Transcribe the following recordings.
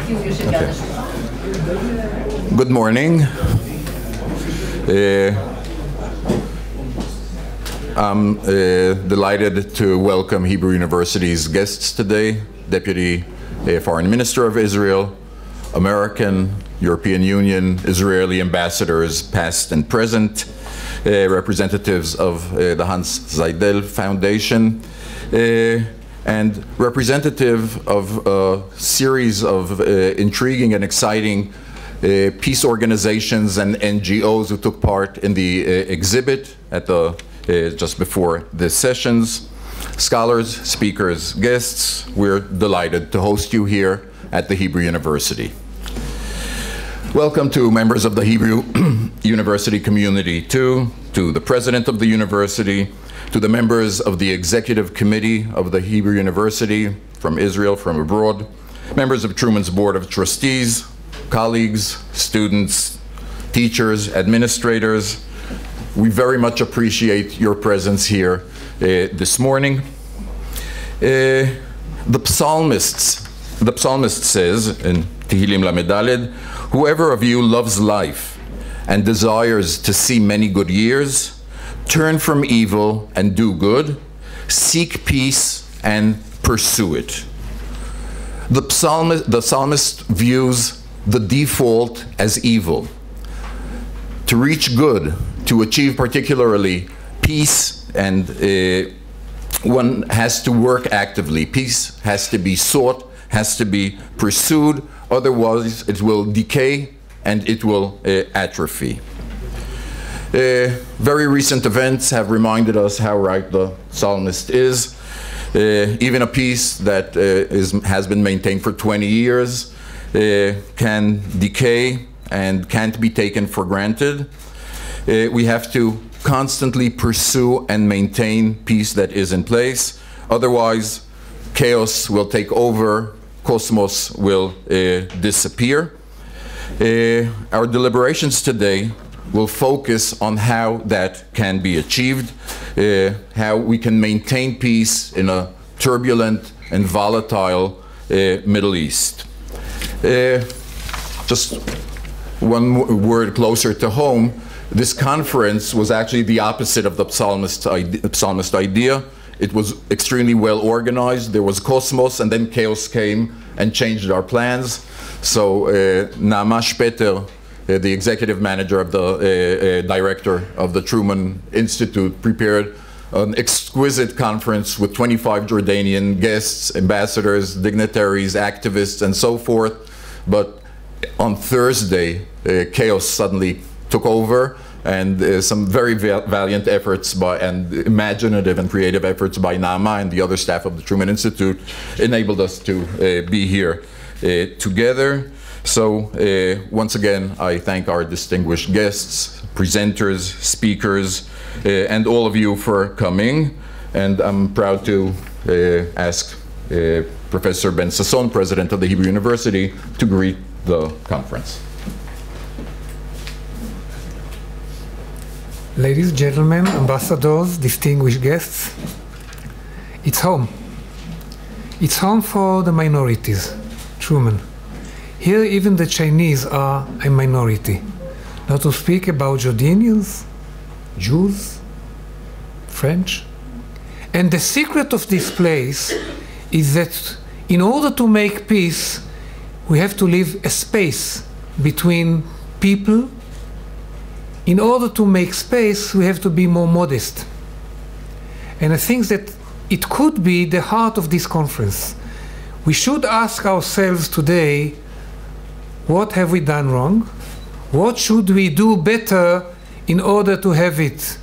Good morning. I'm delighted to welcome Hebrew University's guests today, Deputy Foreign Minister of Israel, American, European Union, Israeli ambassadors past and present, representatives of the Hans Seidel Foundation, and representative of a series of intriguing and exciting peace organizations and NGOs who took part in the exhibit at the just before the sessions. Scholars, speakers, guests, we're delighted to host you here at the Hebrew University. Welcome to members of the Hebrew University community, to the president of the university, to the members of the executive committee of the Hebrew University from Israel, from abroad, members of Truman's Board of Trustees, colleagues, students, teachers, administrators. We very much appreciate your presence here this morning. The psalmist says in Tehillim Lamed Daled, "Whoever of you loves life and desires to see many good years, turn from evil and do good, seek peace and pursue it." The psalmist views the default as evil. To reach good, to achieve particularly peace, and one has to work actively. Peace has to be sought, has to be pursued, otherwise it will decay and it will atrophy. Very recent events have reminded us how right the psalmist is. Even a peace that has been maintained for 20 years can decay and can't be taken for granted. We have to constantly pursue and maintain peace that is in place. Otherwise, chaos will take over, cosmos will disappear. Our deliberations today will focus on how that can be achieved, how we can maintain peace in a turbulent and volatile Middle East. Just one word closer to home, this conference was actually the opposite of the psalmist idea. It was extremely well organized. There was cosmos, and then chaos came and changed our plans. So Naama Shpeter, the executive manager of the director of the Truman Institute, prepared an exquisite conference with 25 Jordanian guests, ambassadors, dignitaries, activists, and so forth. But on Thursday, chaos suddenly took over, and some very valiant efforts and imaginative and creative efforts by Naama and the other staff of the Truman Institute enabled us to be here together. So once again, I thank our distinguished guests, presenters, speakers, and all of you for coming. And I'm proud to ask Professor Ben Sasson, President of the Hebrew University, to greet the conference. Ladies, gentlemen, ambassadors, distinguished guests, it's home. It's home for the minorities, Truman. Here even the Chinese are a minority. Not to speak about Jordanians, Jews, French. And the secret of this place is that in order to make peace, we have to leave a space between people. In order to make space, we have to be more modest. And I think that it could be the heart of this conference. We should ask ourselves today, what have we done wrong? What should we do better in order to have it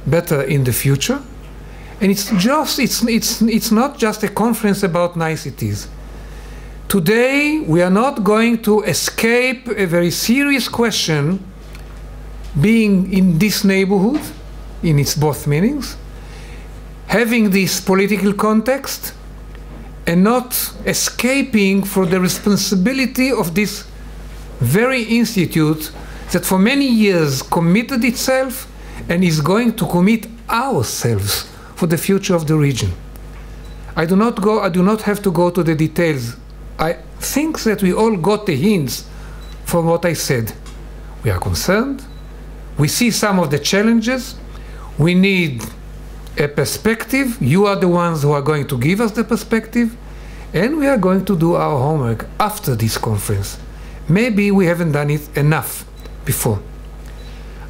better in the future? And it's not just a conference about niceties. Today, we are not going to escape a very serious question being in this neighborhood, in its both meanings, having this political context, and not escaping from the responsibility of this very institute that for many years committed itself and is going to commit ourselves for the future of the region. I do not have to go to the details. think that we all got the hints from what I said. We are concerned. We see some of the challenges. We need a perspective. You are the ones who are going to give us the perspective. And we are going to do our homework after this conference. Maybe we haven't done it enough before.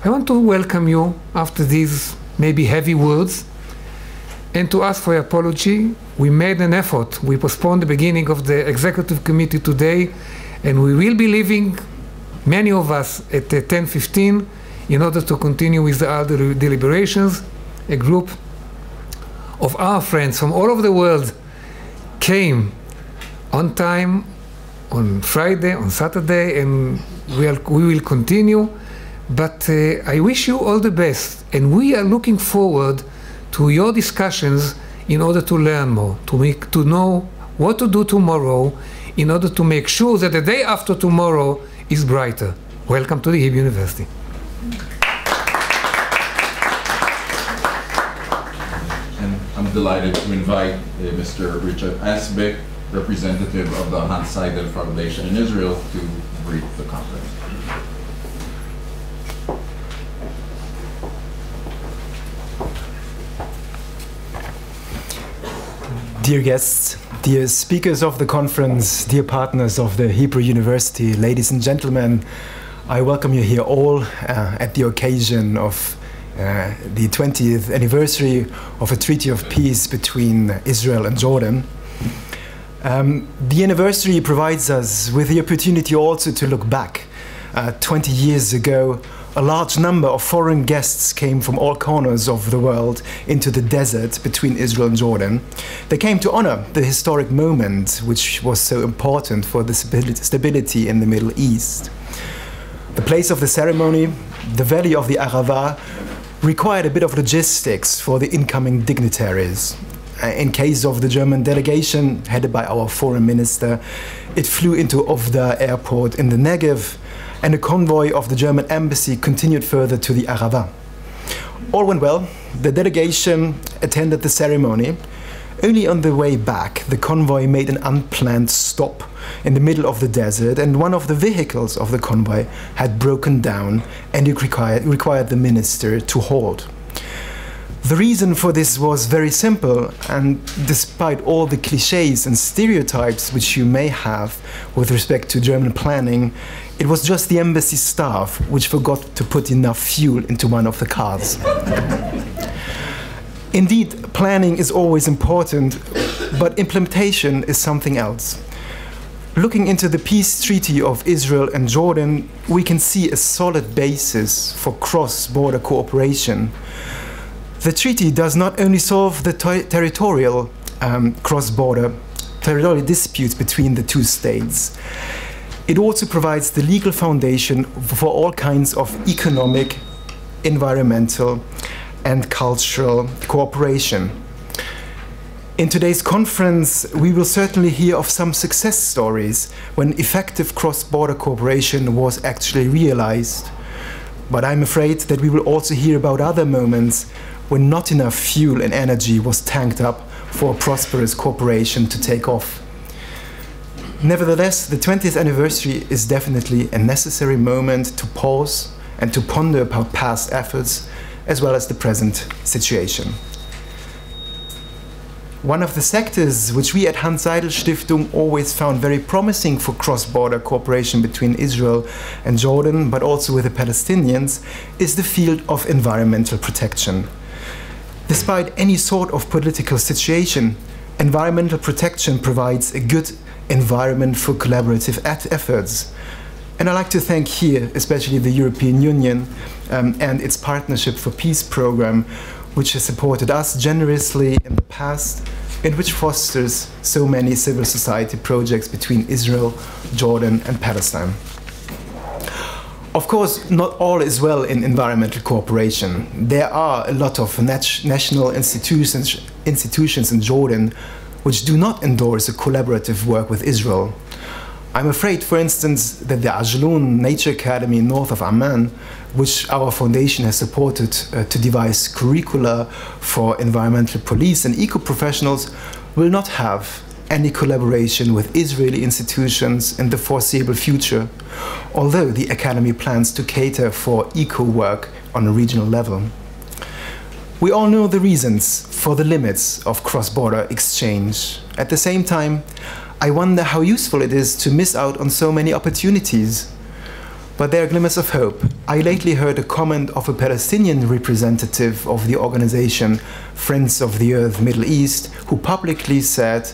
I want to welcome you after these maybe heavy words and to ask for your apology. We made an effort. We postponed the beginning of the executive committee today, and we will be leaving, many of us, at 10:15 in order to continue with the other deliberations. A group of our friends from all over the world came on time on Friday, on Saturday, and we will continue. But I wish you all the best, and we are looking forward to your discussions in order to learn more, to know what to do tomorrow in order to make sure that the day after tomorrow is brighter. Welcome to the Hebrew University. And I'm delighted to invite Mr. Richard Asbeck, representative of the Hans Seidel Foundation in Israel, to brief the conference. Dear guests, dear speakers of the conference, dear partners of the Hebrew University, ladies and gentlemen, I welcome you here all at the occasion of the 20th anniversary of a treaty of peace between Israel and Jordan. The anniversary provides us with the opportunity also to look back. 20 years ago, a large number of foreign guests came from all corners of the world into the desert between Israel and Jordan. They came to honor the historic moment which was so important for the stability in the Middle East. The place of the ceremony, the valley of the Arava, required a bit of logistics for the incoming dignitaries. In case of the German delegation headed by our foreign minister, it flew into Ovda airport in the Negev, and a convoy of the German embassy continued further to the Arava. All went well. The delegation attended the ceremony. Only on the way back, the convoy made an unplanned stop in the middle of the desert, and one of the vehicles of the convoy had broken down, and it required the minister to halt. The reason for this was very simple, and despite all the cliches and stereotypes which you may have with respect to German planning, it was just the embassy staff which forgot to put enough fuel into one of the cars. Indeed, planning is always important, but implementation is something else. Looking into the peace treaty of Israel and Jordan, we can see a solid basis for cross-border cooperation. The treaty does not only solve the territorial territorial disputes between the two states, it also provides the legal foundation for all kinds of economic, environmental, and cultural cooperation. In today's conference, we will certainly hear of some success stories when effective cross-border cooperation was actually realized. But I'm afraid that we will also hear about other moments when not enough fuel and energy was tanked up for a prosperous cooperation to take off. Nevertheless, the 20th anniversary is definitely a necessary moment to pause and to ponder about past efforts as well as the present situation. One of the sectors which we at Hans Seidel Stiftung always found very promising for cross-border cooperation between Israel and Jordan, but also with the Palestinians, is the field of environmental protection. Despite any sort of political situation, environmental protection provides a good environment for collaborative efforts. And I'd like to thank here, especially the European Union and its Partnership for Peace program, which has supported us generously in the past, and which fosters so many civil society projects between Israel, Jordan, and Palestine. Of course, not all is well in environmental cooperation. There are a lot of national institutions in Jordan which do not endorse a collaborative work with Israel. I'm afraid, for instance, that the Ajloun Nature Academy north of Amman, which our foundation has supported to devise curricula for environmental police and eco-professionals, will not have any collaboration with Israeli institutions in the foreseeable future, although the Academy plans to cater for eco-work on a regional level. We all know the reasons for the limits of cross-border exchange. At the same time, I wonder how useful it is to miss out on so many opportunities. But there are glimmers of hope. I lately heard a comment of a Palestinian representative of the organization Friends of the Earth Middle East, who publicly said,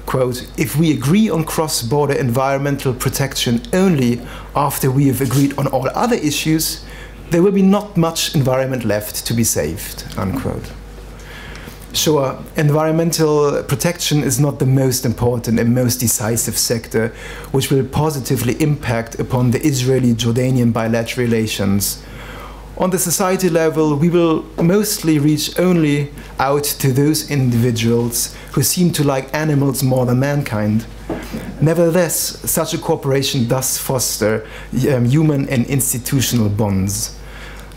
quote, "If we agree on cross-border environmental protection only after we have agreed on all other issues, there will be not much environment left to be saved," unquote. Sure, environmental protection is not the most important and most decisive sector which will positively impact upon the Israeli-Jordanian bilateral relations. On the society level, we will mostly reach only out to those individuals who seem to like animals more than mankind. Nevertheless, such a cooperation does foster human and institutional bonds.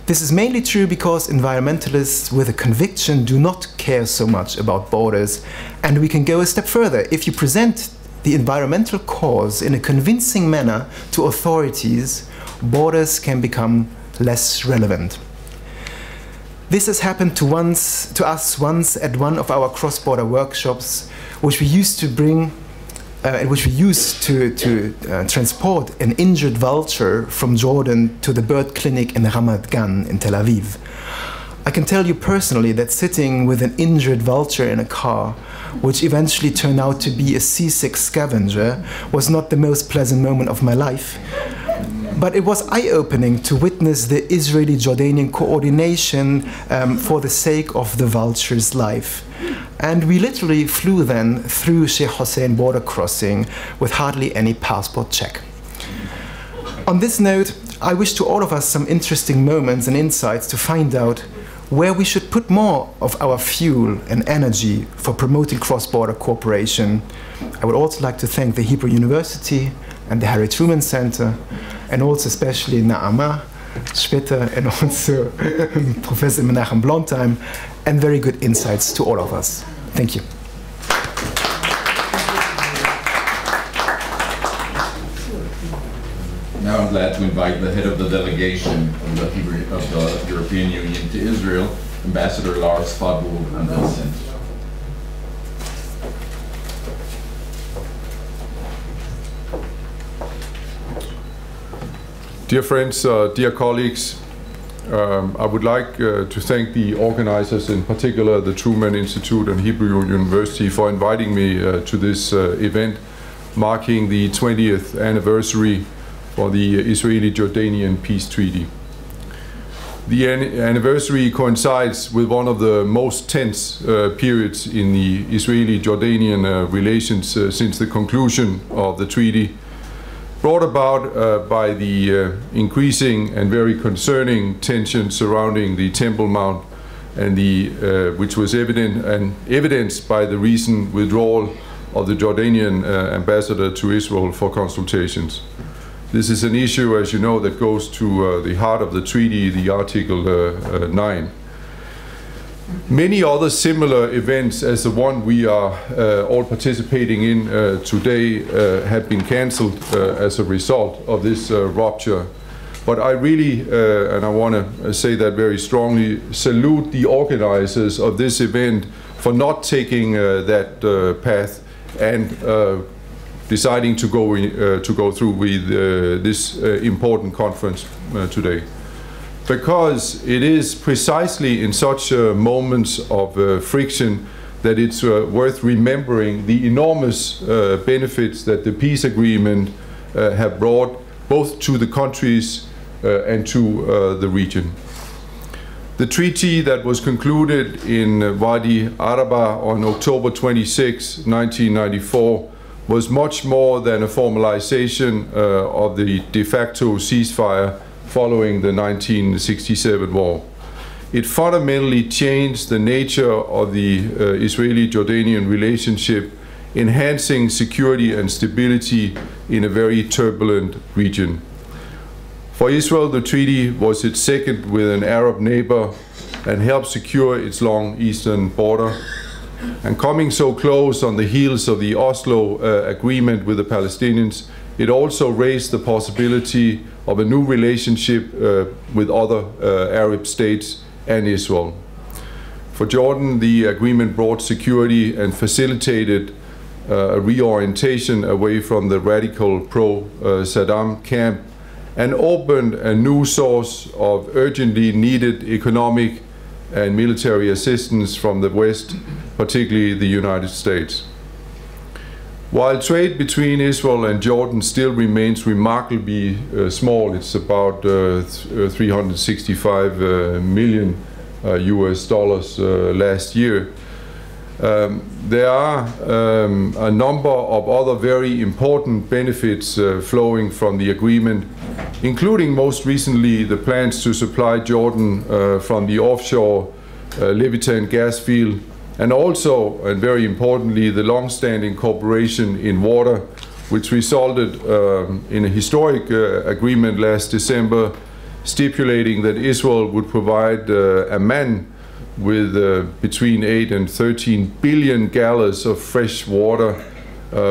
This is mainly true because environmentalists with a conviction do not care so much about borders, and we can go a step further. If you present the environmental cause in a convincing manner to authorities, borders can become less relevant. This has happened to us once at one of our cross-border workshops, which we used to bring transport an injured vulture from Jordan to the bird clinic in Ramat Gan in Tel Aviv. I can tell you personally that sitting with an injured vulture in a car, which eventually turned out to be a seasick scavenger, was not the most pleasant moment of my life. But it was eye-opening to witness the Israeli-Jordanian coordination for the sake of the vulture's life. And we literally flew then through Sheikh Hussein border crossing with hardly any passport check. On this note, I wish to all of us some interesting moments and insights to find out where we should put more of our fuel and energy for promoting cross-border cooperation. I would also like to thank the Hebrew University and the Harry Truman Center, and also especially Naama Spitter and also Professor Menachem Blondheim, and very good insights to all of us. Thank you. Now I'm glad to invite the head of the delegation of the European Union to Israel, Ambassador Lars Fadul Andersen. Dear friends, dear colleagues, I would like to thank the organizers, in particular the Truman Institute and Hebrew University, for inviting me to this event marking the 20th anniversary for the Israeli-Jordanian peace treaty. The anniversary coincides with one of the most tense periods in the Israeli-Jordanian relations since the conclusion of the treaty, brought about by the increasing and very concerning tension surrounding the Temple Mount, and which was evidenced by the recent withdrawal of the Jordanian ambassador to Israel for consultations. This is an issue, as you know, that goes to the heart of the treaty, the Article 9. Many other similar events as the one we are all participating in today have been cancelled as a result of this rupture. But I really, and I want to say that very strongly, salute the organizers of this event for not taking that path and deciding to go through with this important conference today. Because it is precisely in such moments of friction that it's worth remembering the enormous benefits that the peace agreement have brought both to the countries and to the region. The treaty that was concluded in Wadi Araba on October 26, 1994, was much more than a formalization of the de facto ceasefire following the 1967 war. It fundamentally changed the nature of the Israeli-Jordanian relationship, enhancing security and stability in a very turbulent region. For Israel, the treaty was its second with an Arab neighbor and helped secure its long eastern border. And coming so close on the heels of the Oslo agreement with the Palestinians, it also raised the possibility of a new relationship with other Arab states and Israel. For Jordan, the agreement brought security and facilitated a reorientation away from the radical pro-Saddam camp and opened a new source of urgently needed economic and military assistance from the West, particularly the United States. While trade between Israel and Jordan still remains remarkably small, it's about 365 million US dollars last year, there are a number of other very important benefits flowing from the agreement, including most recently the plans to supply Jordan from the offshore Leviathan gas field, and also, and very importantly, the long-standing cooperation in water, which resulted in a historic agreement last December stipulating that Israel would provide Amman with between 8 and 13 billion gallons of fresh water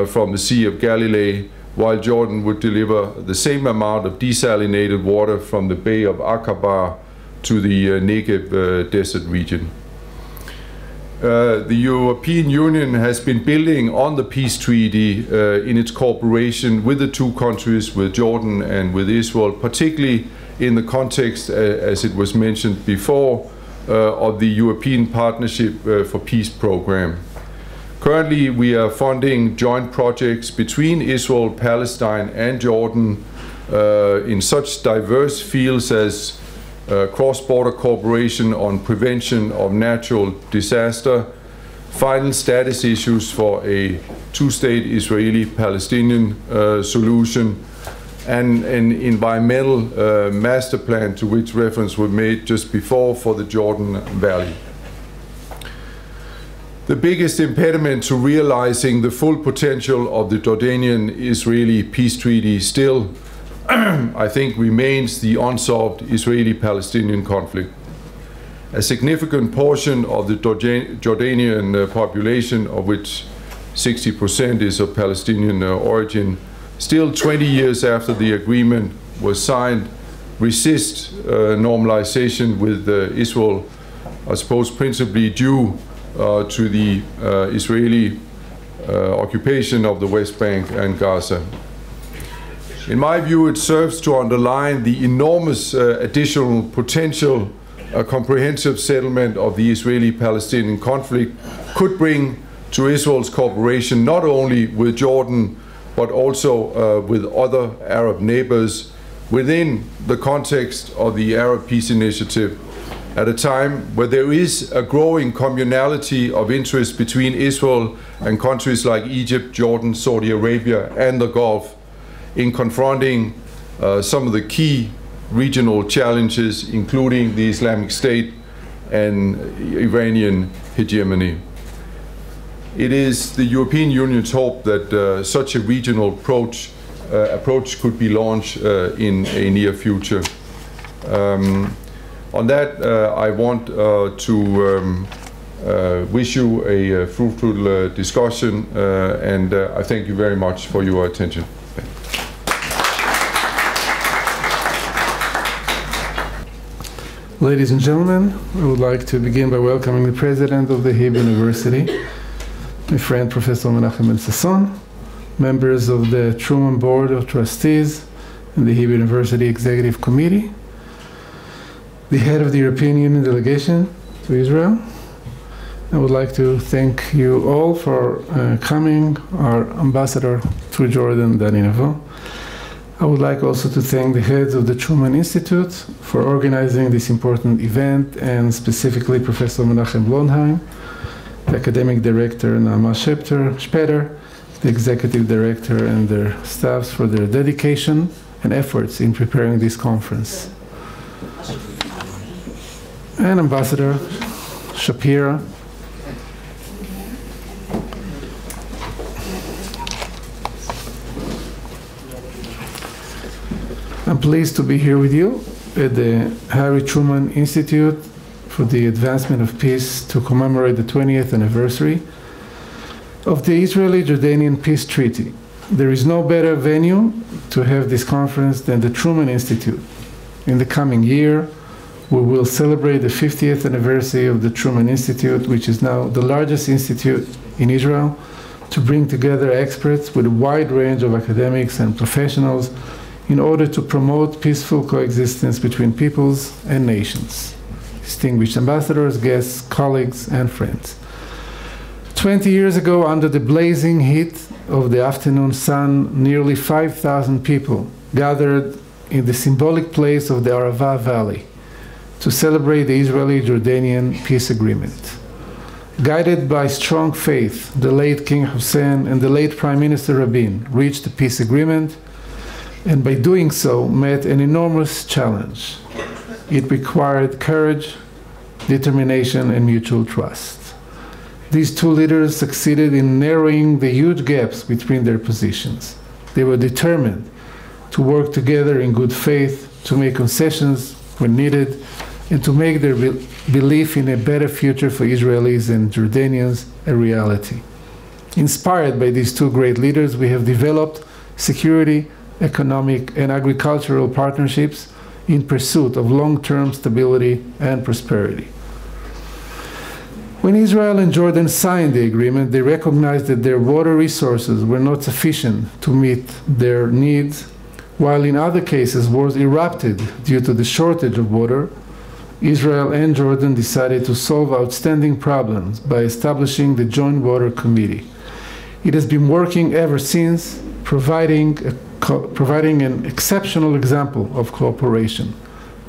from the Sea of Galilee, while Jordan would deliver the same amount of desalinated water from the Bay of Aqaba to the Negev desert region. The European Union has been building on the peace treaty in its cooperation with the two countries, with Jordan and with Israel, particularly in the context, as it was mentioned before, of the European Partnership for Peace program. Currently, we are funding joint projects between Israel, Palestine, and Jordan in such diverse fields as cross-border cooperation on prevention of natural disaster, final status issues for a two-state Israeli-Palestinian solution, and an environmental master plan to which reference was made just before for the Jordan Valley. The biggest impediment to realizing the full potential of the Jordanian-Israeli peace treaty still, I think, remains the unsolved Israeli-Palestinian conflict. A significant portion of the Jordanian population, of which 60% is of Palestinian origin, still 20 years after the agreement was signed, resist normalization with Israel, I suppose principally due to the Israeli occupation of the West Bank and Gaza. In my view, it serves to underline the enormous additional potential a comprehensive settlement of the Israeli-Palestinian conflict could bring to Israel's cooperation not only with Jordan, but also with other Arab neighbors within the context of the Arab Peace Initiative, at a time where there is a growing communality of interest between Israel and countries like Egypt, Jordan, Saudi Arabia, and the Gulf in confronting some of the key regional challenges, including the Islamic State and Iranian hegemony. It is the European Union's hope that such a regional approach could be launched in a near future. On that, I want to wish you a fruitful discussion, and I thank you very much for your attention. Ladies and gentlemen, I would like to begin by welcoming the President of the Hebrew University, my friend Professor Menachem Ben-Sasson, members of the Truman Board of Trustees and the Hebrew University Executive Committee, the head of the European Union delegation to Israel. I would like to thank you all for coming, our ambassador to Jordan, Dani Nevo. I would like also to thank the heads of the Truman Institute for organizing this important event, and specifically Professor Menachem Blondheim, the academic director Naama Speter, the executive director, and their staffs for their dedication and efforts in preparing this conference. And Ambassador Shapira, I'm pleased to be here with you at the Harry Truman Institute for the Advancement of Peace to commemorate the 20th anniversary of the Israeli-Jordanian Peace Treaty. There is no better venue to have this conference than the Truman Institute. In the coming year, we will celebrate the 50th anniversary of the Truman Institute, which is now the largest institute in Israel, to bring together experts with a wide range of academics and professionals in order to promote peaceful coexistence between peoples and nations. Distinguished ambassadors, guests, colleagues, and friends. 20 years ago, under the blazing heat of the afternoon sun, nearly 5,000 people gathered in the symbolic place of the Arava Valley to celebrate the Israeli-Jordanian peace agreement. Guided by strong faith, the late King Hussein and the late Prime Minister Rabin reached a peace agreement, and by doing so met an enormous challenge. It required courage, determination, and mutual trust. These two leaders succeeded in narrowing the huge gaps between their positions. They were determined to work together in good faith, to make concessions when needed, and to make their belief in a better future for Israelis and Jordanians a reality. Inspired by these two great leaders, we have developed security, economic, and agricultural partnerships in pursuit of long-term stability and prosperity. When Israel and Jordan signed the agreement, they recognized that their water resources were not sufficient to meet their needs, while in other cases wars erupted due to the shortage of water. Israel and Jordan decided to solve outstanding problems by establishing the Joint Water Committee. It has been working ever since, providing an exceptional example of cooperation.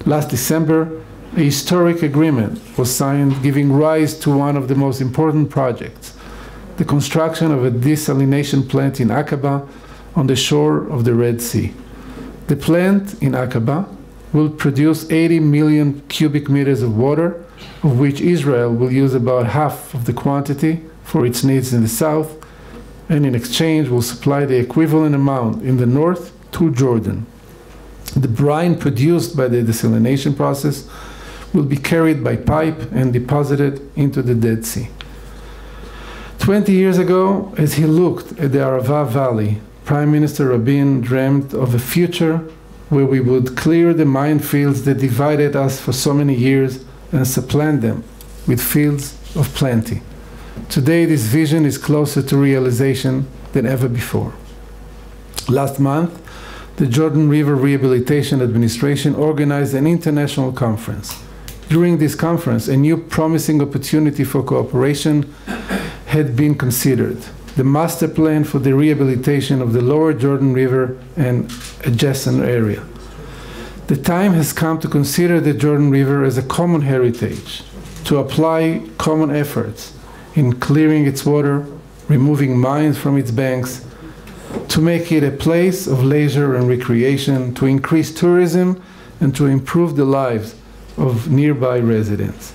Last December, a historic agreement was signed, giving rise to one of the most important projects, the construction of a desalination plant in Aqaba on the shore of the Red Sea. The plant in Aqaba will produce 80 million cubic meters of water, of which Israel will use about half of the quantity for its needs in the south, and in exchange will supply the equivalent amount in the north to Jordan. The brine produced by the desalination process will be carried by pipe and deposited into the Dead Sea. 20 years ago, as he looked at the Arava Valley, Prime Minister Rabin dreamed of a future where we would clear the minefields that divided us for so many years and supplant them with fields of plenty. Today, this vision is closer to realization than ever before. Last month, the Jordan River Rehabilitation Administration organized an international conference. During this conference, a new promising opportunity for cooperation had been considered: the master plan for the rehabilitation of the lower Jordan River and adjacent area. The time has come to consider the Jordan River as a common heritage, to apply common efforts in clearing its water, removing mines from its banks, to make it a place of leisure and recreation, to increase tourism, and to improve the lives of nearby residents.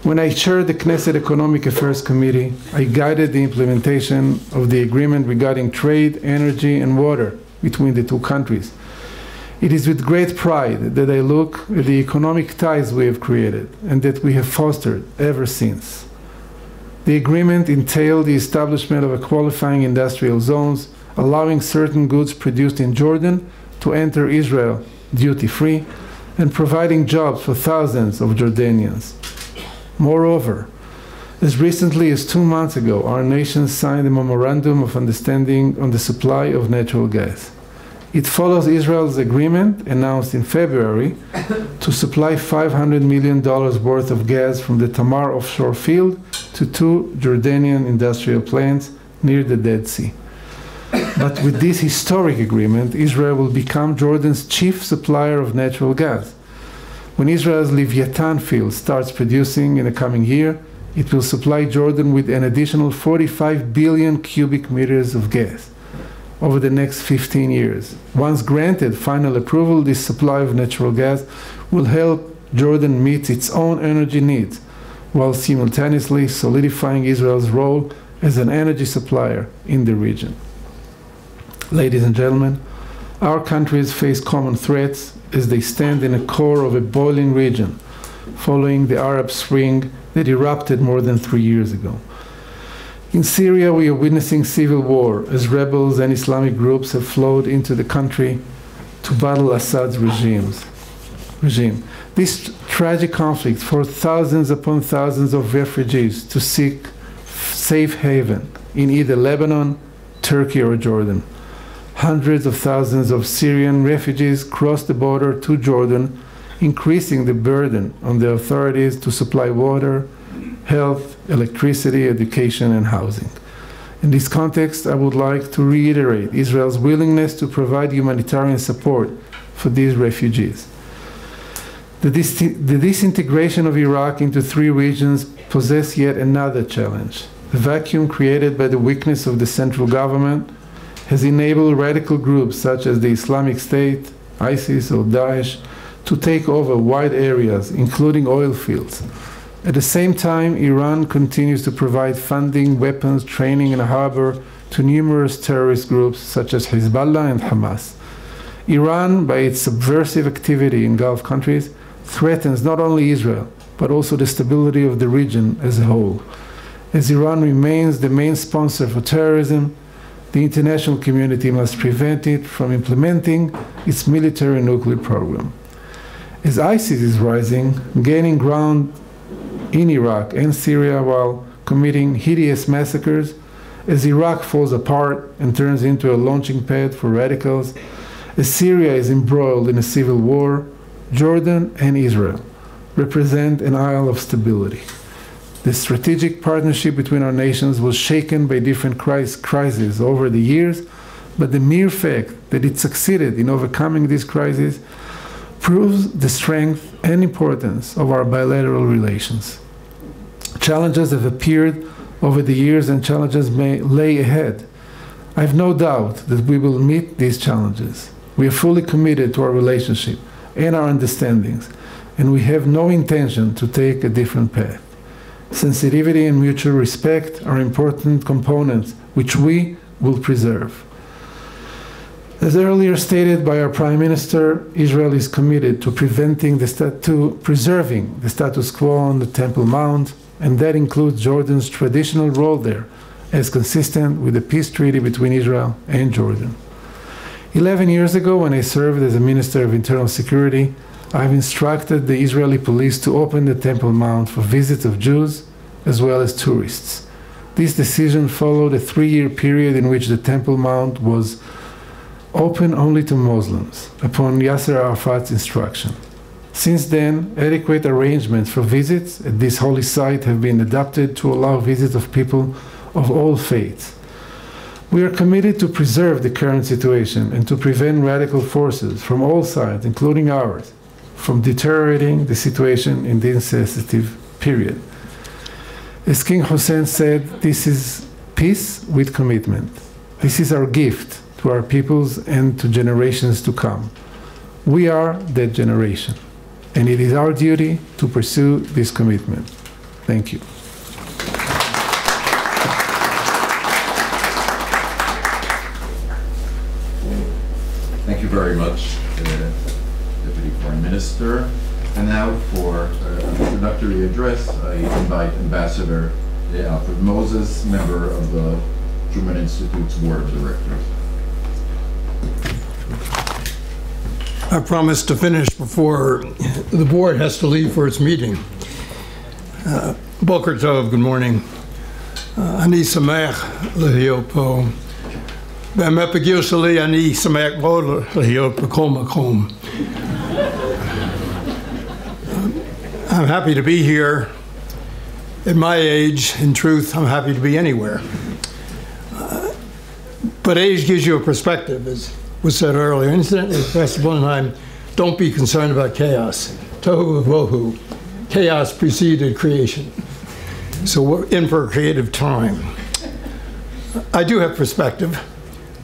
When I chaired the Knesset Economic Affairs Committee, I guided the implementation of the agreement regarding trade, energy, and water between the two countries. It is with great pride that I look at the economic ties we have created and that we have fostered ever since. The agreement entailed the establishment of a qualifying industrial zones, allowing certain goods produced in Jordan to enter Israel duty-free, and providing jobs for thousands of Jordanians. Moreover, as recently as 2 months ago, our nations signed a memorandum of understanding on the supply of natural gas. It follows Israel's agreement, announced in February, to supply $500 million worth of gas from the Tamar offshore field to 2 Jordanian industrial plants near the Dead Sea. But with this historic agreement, Israel will become Jordan's chief supplier of natural gas. When Israel's Leviathan field starts producing in the coming year, it will supply Jordan with an additional 45 billion cubic meters of gas over the next 15 years. Once granted final approval, this supply of natural gas will help Jordan meet its own energy needs, while simultaneously solidifying Israel's role as an energy supplier in the region. Ladies and gentlemen, our countries face common threats as they stand in the core of a boiling region, following the Arab Spring that erupted more than 3 years ago. In Syria, we are witnessing civil war as rebels and Islamic groups have flowed into the country to battle Assad's regime. This tragic conflict forced thousands upon thousands of refugees to seek safe haven in either Lebanon, Turkey, or Jordan. Hundreds of thousands of Syrian refugees crossed the border to Jordan, increasing the burden on the authorities to supply water, health, electricity, education, and housing. In this context, I would like to reiterate Israel's willingness to provide humanitarian support for these refugees. The disintegration of Iraq into 3 regions poses yet another challenge. The vacuum created by the weakness of the central government has enabled radical groups such as the Islamic State, ISIS, or Daesh to take over wide areas, including oil fields. At the same time, Iran continues to provide funding, weapons, training, and a harbor to numerous terrorist groups such as Hezbollah and Hamas. Iran, by its subversive activity in Gulf countries, threatens not only Israel, but also the stability of the region as a whole. As Iran remains the main sponsor for terrorism, the international community must prevent it from implementing its military nuclear program. As ISIS is rising, gaining ground in Iraq and Syria while committing hideous massacres, as Iraq falls apart and turns into a launching pad for radicals, as Syria is embroiled in a civil war, Jordan and Israel represent an isle of stability. The strategic partnership between our nations was shaken by different crises over the years, but the mere fact that it succeeded in overcoming these crises proves the strength and importance of our bilateral relations. Challenges have appeared over the years and challenges may lay ahead. I have no doubt that we will meet these challenges. We are fully committed to our relationship and our understandings, and we have no intention to take a different path. Sensitivity and mutual respect are important components which we will preserve. As earlier stated by our Prime Minister, Israel is committed to preserving the status quo on the Temple Mount, and that includes Jordan's traditional role there, as consistent with the peace treaty between Israel and Jordan. 11 years ago, when I served as a Minister of Internal Security, I've instructed the Israeli police to open the Temple Mount for visits of Jews as well as tourists. This decision followed a 3-year period in which the Temple Mount was open only to Muslims, upon Yasser Arafat's instruction. Since then, adequate arrangements for visits at this holy site have been adopted to allow visits of people of all faiths. We are committed to preserve the current situation and to prevent radical forces from all sides, including ours, from deteriorating the situation in this sensitive period. As King Hussein said, this is peace with commitment. This is our gift to our peoples and to generations to come. We are that generation, and it is our duty to pursue this commitment. Thank you. Thank you very much, Deputy Foreign Minister. And now for an introductory address, I invite Ambassador Alfred Moses, member of the Truman Institute's Board of Directors. I promised to finish before the board has to leave for its meeting. Boker Tov, good morning. Ani Sameach Lehiot Po. באמת בגיל שלי אני שמח מאוד להיות בכל מקום. I'm happy to be here. At my age, in truth, I'm happy to be anywhere. But age gives you a perspective, as was said earlier. Incidentally, Pastor Blunheim, don't be concerned about chaos. Tohu vohu. Chaos preceded creation. So we're in for a creative time. I do have perspective.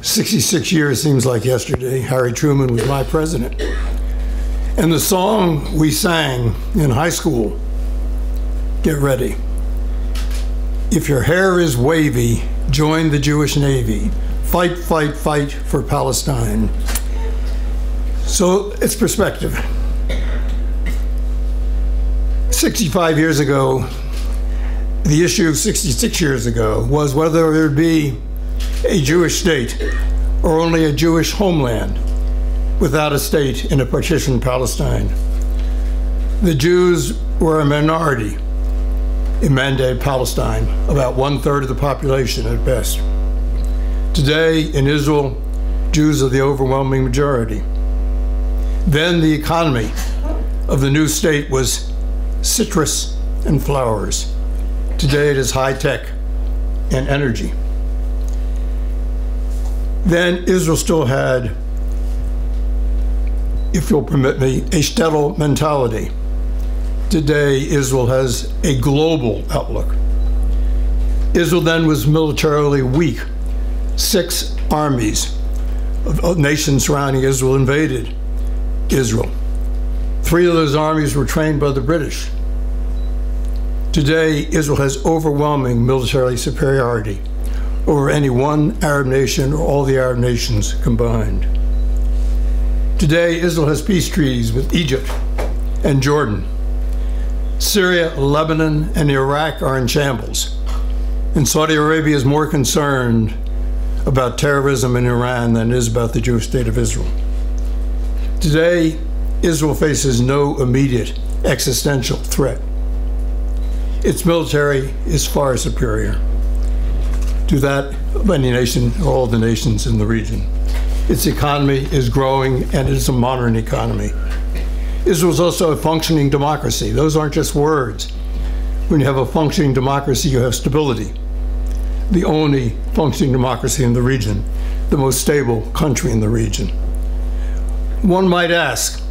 66 years seems like yesterday. Harry Truman was my president. And the song we sang in high school, get ready. If your hair is wavy, join the Jewish Navy. Fight, fight, fight for Palestine. So it's perspective. 65 years ago, the issue 66 years ago was whether there would be a Jewish state or only a Jewish homeland without a state in a partitioned Palestine. The Jews were a minority in man-made Palestine, about 1/3 of the population at best. Today in Israel, Jews are the overwhelming majority. Then the economy of the new state was citrus and flowers. Today it is high tech and energy. Then Israel still had, if you'll permit me, a shtetl mentality. Today Israel has a global outlook. Israel then was militarily weak. 6 armies of nations surrounding Israel invaded Israel. 3 of those armies were trained by the British. Today, Israel has overwhelming military superiority over any one Arab nation or all the Arab nations combined. Today, Israel has peace treaties with Egypt and Jordan. Syria, Lebanon, and Iraq are in shambles. And Saudi Arabia is more concerned about terrorism in Iran than it is about the Jewish state of Israel. Today, Israel faces no immediate existential threat. Its military is far superior to that of any nation or all the nations in the region. Its economy is growing, and it is a modern economy. Israel is also a functioning democracy. Those aren't just words. When you have a functioning democracy, you have stability. The only functioning democracy in the region, the most stable country in the region. One might ask,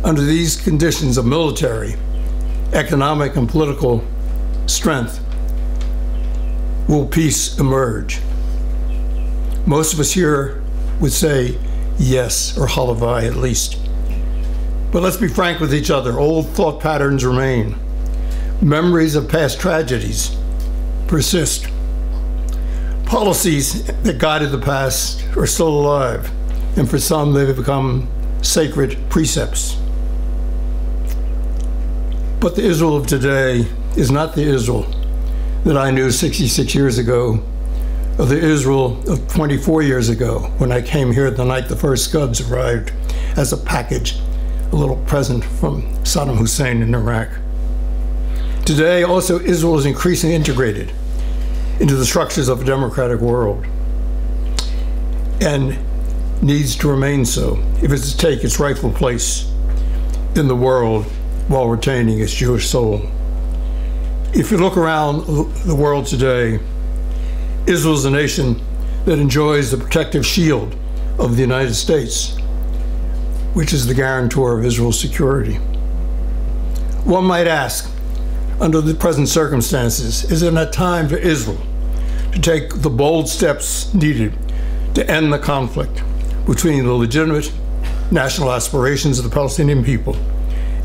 under these conditions of military, economic, and political strength, will peace emerge? Most of us here would say yes, or halavai at least. But let's be frank with each other. Old thought patterns remain. Memories of past tragedies persist. Policies that guided the past are still alive, and for some they've become sacred precepts. But the Israel of today is not the Israel that I knew 66 years ago, or the Israel of 24 years ago when I came here the night the first Scubs arrived as a package, a little present from Saddam Hussein in Iraq. Today, also, Israel is increasingly integrated into the structures of a democratic world and needs to remain so if it's to take its rightful place in the world while retaining its Jewish soul. If you look around the world today, Israel is a nation that enjoys the protective shield of the United States, which is the guarantor of Israel's security. One might ask, under the present circumstances, is it not time for Israel to take the bold steps needed to end the conflict between the legitimate national aspirations of the Palestinian people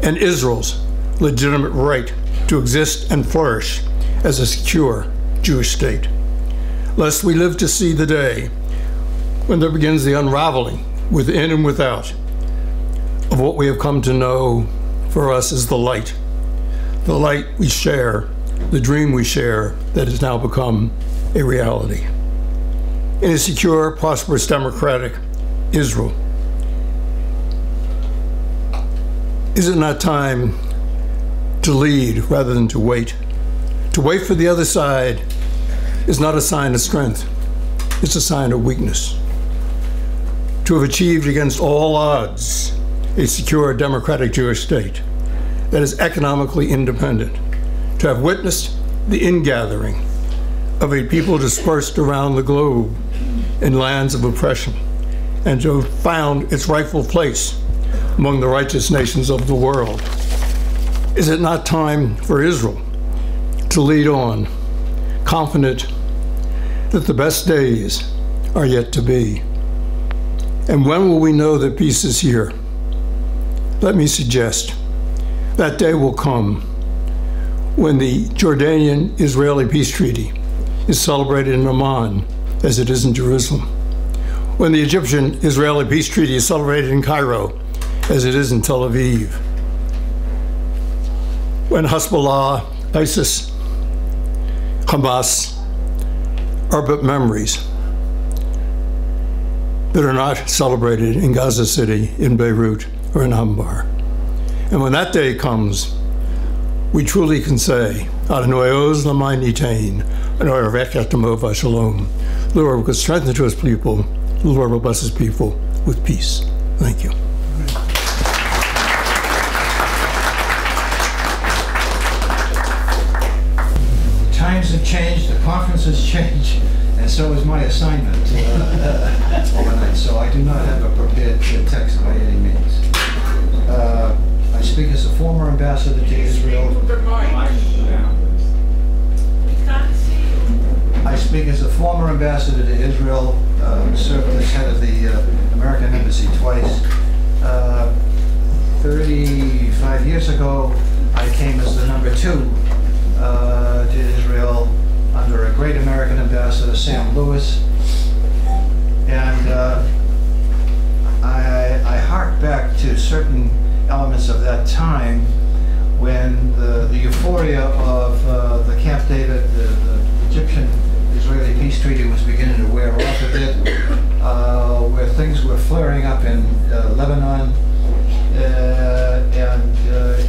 and Israel's legitimate right to exist and flourish as a secure Jewish state? Lest we live to see the day when there begins the unraveling within and without of what we have come to know for us as the light we share, the dream we share that has now become a reality. In a secure, prosperous, democratic Israel, is it not time to lead rather than to wait? To wait for the other side is not a sign of strength, it's a sign of weakness. To have achieved against all odds a secure, democratic Jewish state that is economically independent, to have witnessed the ingathering of a people dispersed around the globe in lands of oppression, and to have found its rightful place among the righteous nations of the world. Is it not time for Israel to lead on, confident that the best days are yet to be? And when will we know that peace is here? Let me suggest that day will come when the Jordanian-Israeli peace treaty is celebrated in Amman as it is in Jerusalem, when the Egyptian-Israeli peace treaty is celebrated in Cairo as it is in Tel Aviv. when Hezbollah, ISIS, Hamas are but memories that are not celebrated in Gaza City, in Beirut, or in Anbar. And when that day comes, we truly can say, Adonai oz l'mayim yitain, Adonai ravech yatamov v'shalom. The Lord will strengthen to his people, the Lord will bless his people with peace. Thank you. Times have changed, the conference has changed, and so is my assignment overnight. So I do not have a prepared text by any means. I speak as a former ambassador to Israel. I speak as a former ambassador to Israel, served as head of the American Embassy twice. 35 years ago, I came as the #2 to Israel under a great American ambassador, Sam Lewis. And I hark back to certain elements of that time when the euphoria of the Camp David, the Egyptian-Israeli peace treaty was beginning to wear off a bit, where things were flaring up in Lebanon, and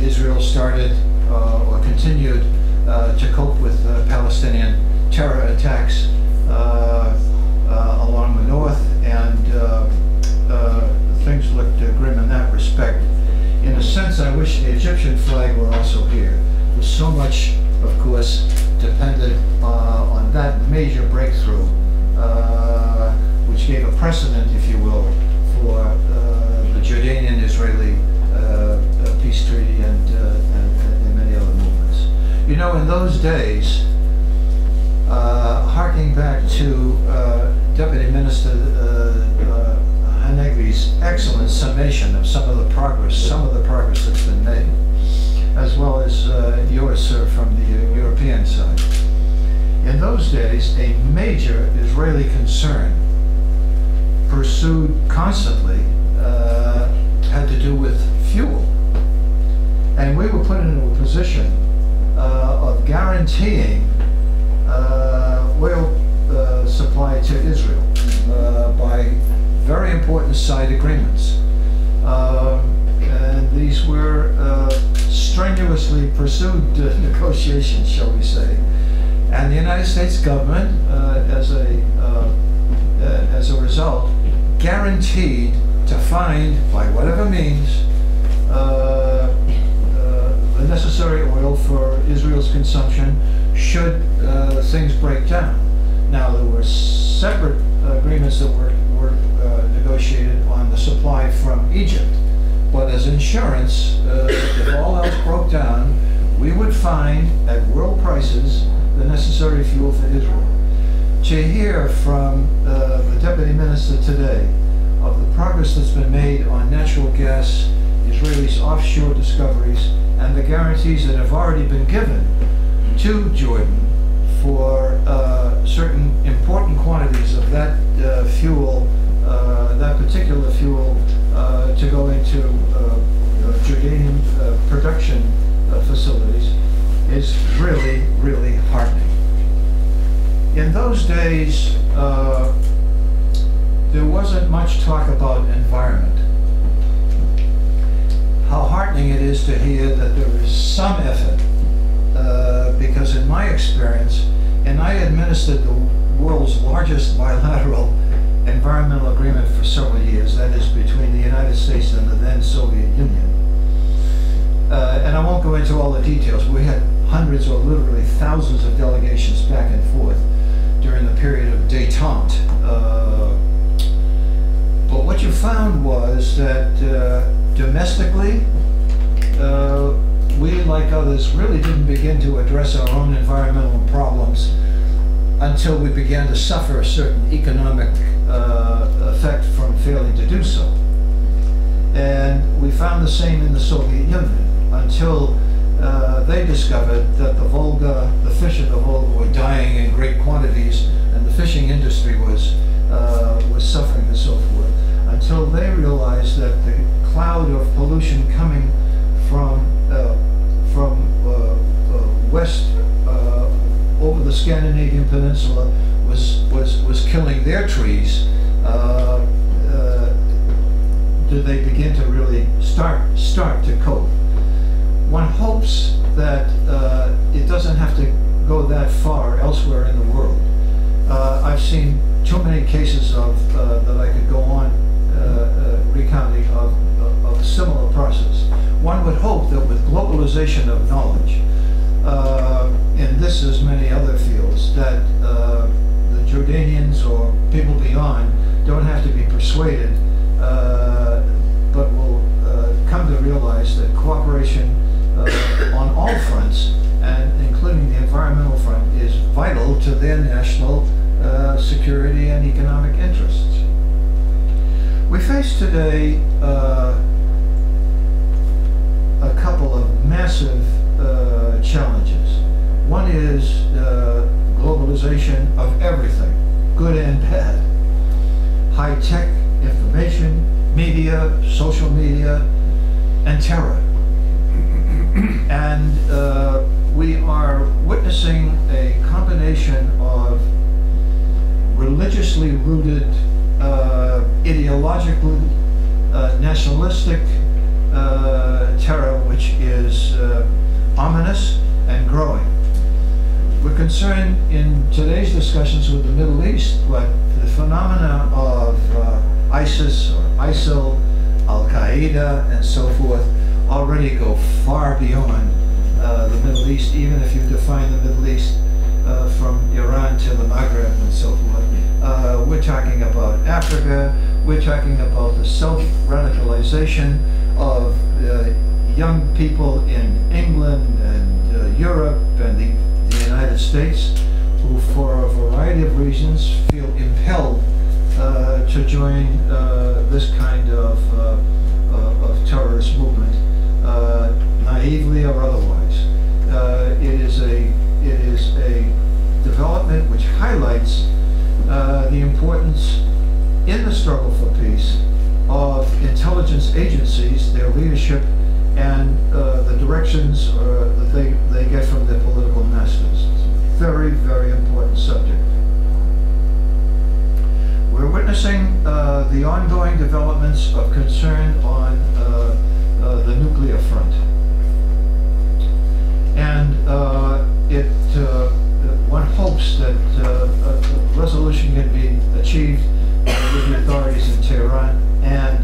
Israel started or continued to cope with Palestinian terror attacks along the north, and things looked grim in that respect. In a sense, I wish the Egyptian flag were also here. There's so much, of course, depended on that major breakthrough, which gave a precedent, if you will, for the Jordanian-Israeli peace treaty and many other movements. You know, in those days, harking back to Deputy Minister Hanegbi's excellent summation of some of the progress that's been made, as well as yours, sir, from the European side. In those days, a major Israeli concern pursued constantly had to do with fuel. And we were put into a position of guaranteeing oil supply to Israel by very important side agreements. And these were strenuously pursued negotiations, shall we say. And the United States government, as a result, guaranteed to find, by whatever means, the necessary oil for Israel's consumption should things break down. Now, there were separate agreements that were negotiated on the supply from Egypt, but as insurance, if all else broke down, we would find at world prices the necessary fuel for Israel. To hear from the Deputy Minister today of the progress that's been made on natural gas, Israelis' offshore discoveries, and the guarantees that have already been given to Jordan for certain important quantities of that fuel, that particular fuel, to go into Jordanian production facilities, is really, really heartening. In those days, there wasn't much talk about environment. How heartening it is to hear that there is some effort, because in my experience, and I administered the world's largest bilateral environmental agreement for several years, that is between the United States and the then Soviet Union. And I won't go into all the details. We had hundreds or literally thousands of delegations back and forth during the period of détente. But what you found was that domestically, we, like others, really didn't begin to address our own environmental problems until we began to suffer a certain economic effect from failing to do so. And we found the same in the Soviet Union until they discovered that the Volga, the fish of the Volga were dying in great quantities, and the fishing industry was suffering and so forth, until they realized that the cloud of pollution coming from Peninsula was killing their trees, did they begin to really start to cope? One hopes that it doesn't have to go that far elsewhere in the world. I've seen too many cases of that I could go on recounting of a similar process. One would hope that with globalization of knowledge, in this as many other fields, that the Jordanians or people beyond don't have to be persuaded, but will come to realize that cooperation on all fronts, and including the environmental front, is vital to their national security and economic interests. We face today a couple of massive challenges. One is globalization of everything, good and bad. High-tech information, media, social media, and terror. And we are witnessing a combination of religiously rooted, ideologically nationalistic terror, which is ominous and growing. We're concerned in today's discussions with the Middle East, but the phenomena of ISIS or ISIL, Al-Qaeda, and so forth already go far beyond the Middle East, even if you define the Middle East from Iran to the Maghreb and so forth. We're talking about Africa, we're talking about the self-radicalization of young people in England and Europe and the United States, who for a variety of reasons feel impelled to join this kind of terrorist movement, naively or otherwise. It is a development which highlights the importance in the struggle for peace of intelligence agencies, their leadership, and the directions that they get from their political masters. It's a very, very important subject. We're witnessing the ongoing developments of concern on the nuclear front. And one hopes that a resolution can be achieved with the authorities in Tehran, and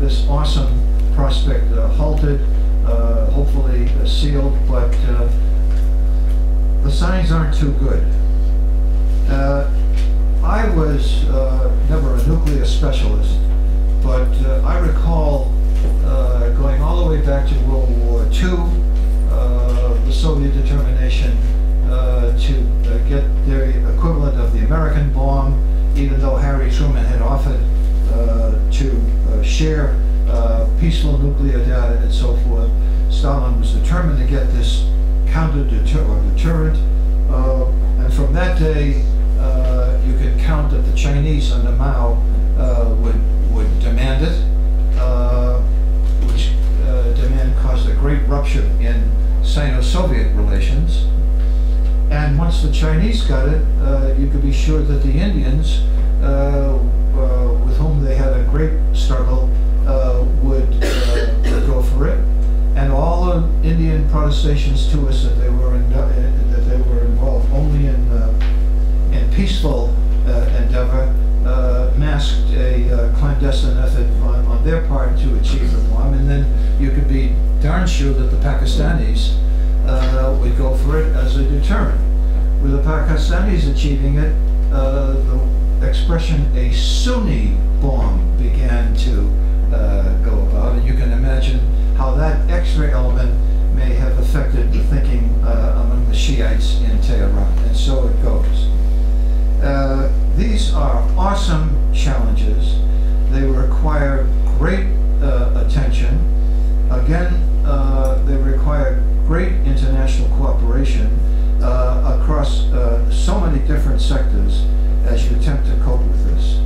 this awesome prospect halted, hopefully sealed, but the signs aren't too good. I was never a nuclear specialist, but I recall going all the way back to World War II, the Soviet determination to get their equivalent of the American bomb, even though Harry Truman had offered to share peaceful nuclear data and so forth. Stalin was determined to get this deterrent, and from that day you could count that the Chinese under Mao would demand it, which demand caused a great rupture in Sino-Soviet relations. And once the Chinese got it, you could be sure that the Indians, with whom they had a great struggle, would go for it. And all the Indian protestations to us that they were involved only in peaceful endeavor masked a clandestine effort on their part to achieve the bomb. And then you could be darn sure that the Pakistanis would go for it as a deterrent. With the Pakistanis achieving it, the expression "a Sunni bomb" began to go about, and you can imagine how that extra element may have affected the thinking among the Shiites in Tehran, and so it goes. These are awesome challenges. They require great attention. Again, they require great international cooperation across so many different sectors as you attempt to cope with this.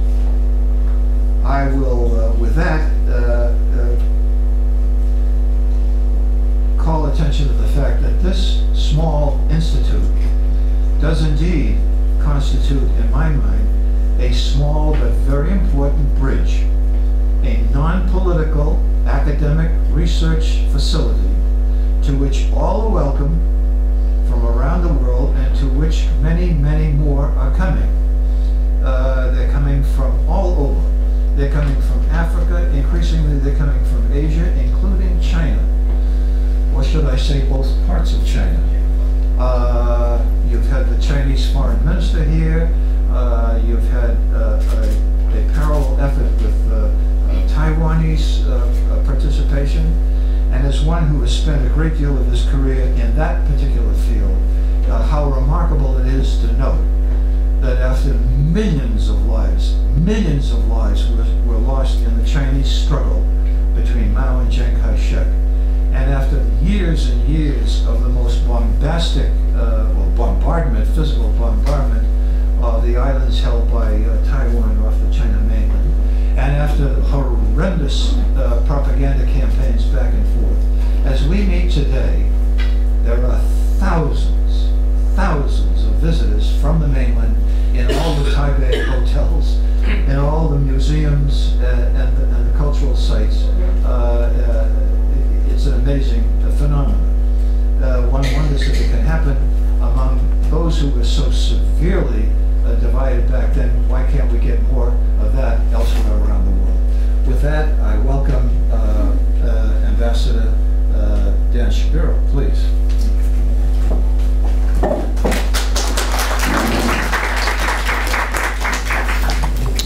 I will, with that, call attention to the fact that this small institute does indeed constitute, in my mind, a small but very important bridge, a non-political academic research facility to which all are welcome from around the world and to which many, many more are coming. They're coming from all over. They're coming from Africa, increasingly they're coming from Asia, including China. Or should I say both parts of China. You've had the Chinese foreign minister here. You've had a parallel effort with Taiwanese participation. And as one who has spent a great deal of his career in that particular field, how remarkable it is to note that after millions of lives were lost in the Chinese struggle between Mao and Chiang Kai-shek, and after years and years of the most bombastic bombardment, physical bombardment of the islands held by Taiwan off the China mainland, and after horrendous propaganda campaigns back and forth, as we meet today, there are thousands of visitors from the mainland in all the Taipei hotels, in all the museums and the cultural sites. It's an amazing phenomenon. One wonders if it can happen among those who were so severely divided back then. Why can't we get more of that elsewhere around the world? With that, I welcome Ambassador Dan Shapiro, please.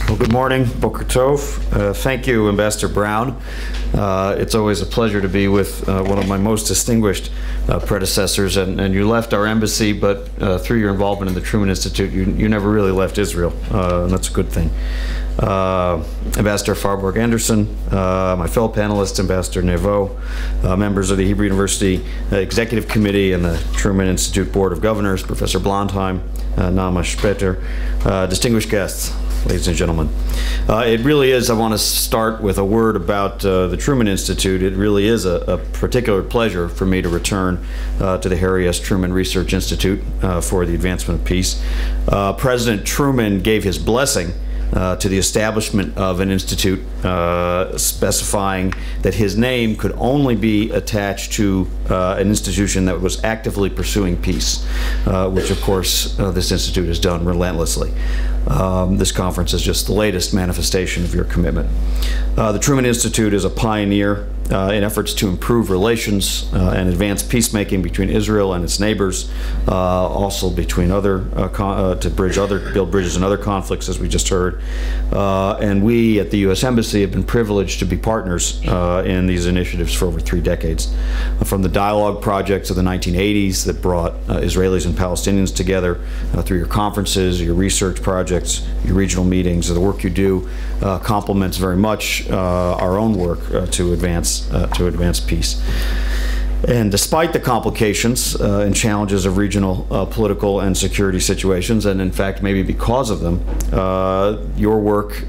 Well, good morning, Boker Tov. Thank you, Ambassador Brown. It's always a pleasure to be with one of my most distinguished predecessors, and you left our embassy, but through your involvement in the Truman Institute, you never really left Israel, and that's a good thing. Ambassador Farborg Anderson, my fellow panelists, Ambassador Nevo, members of the Hebrew University Executive Committee and the Truman Institute Board of Governors, Professor Blondheim, Nama Speter, distinguished guests, ladies and gentlemen. It really is, I want to start with a word about the Truman Institute. It really is a particular pleasure for me to return to the Harry S. Truman Research Institute for the advancement of peace. President Truman gave his blessing to the establishment of an institute specifying that his name could only be attached to an institution that was actively pursuing peace, which of course this institute has done relentlessly. This conference is just the latest manifestation of your commitment. The Truman Institute is a pioneer in efforts to improve relations and advance peacemaking between Israel and its neighbors, also between other, to build bridges in other conflicts, as we just heard. And we at the U.S. Embassy have been privileged to be partners in these initiatives for over 3 decades. From the dialogue projects of the 1980s that brought Israelis and Palestinians together through your conferences, your research projects, your regional meetings, the work you do complements very much our own work to advance peace. And despite the complications and challenges of regional political and security situations, and in fact maybe because of them, your work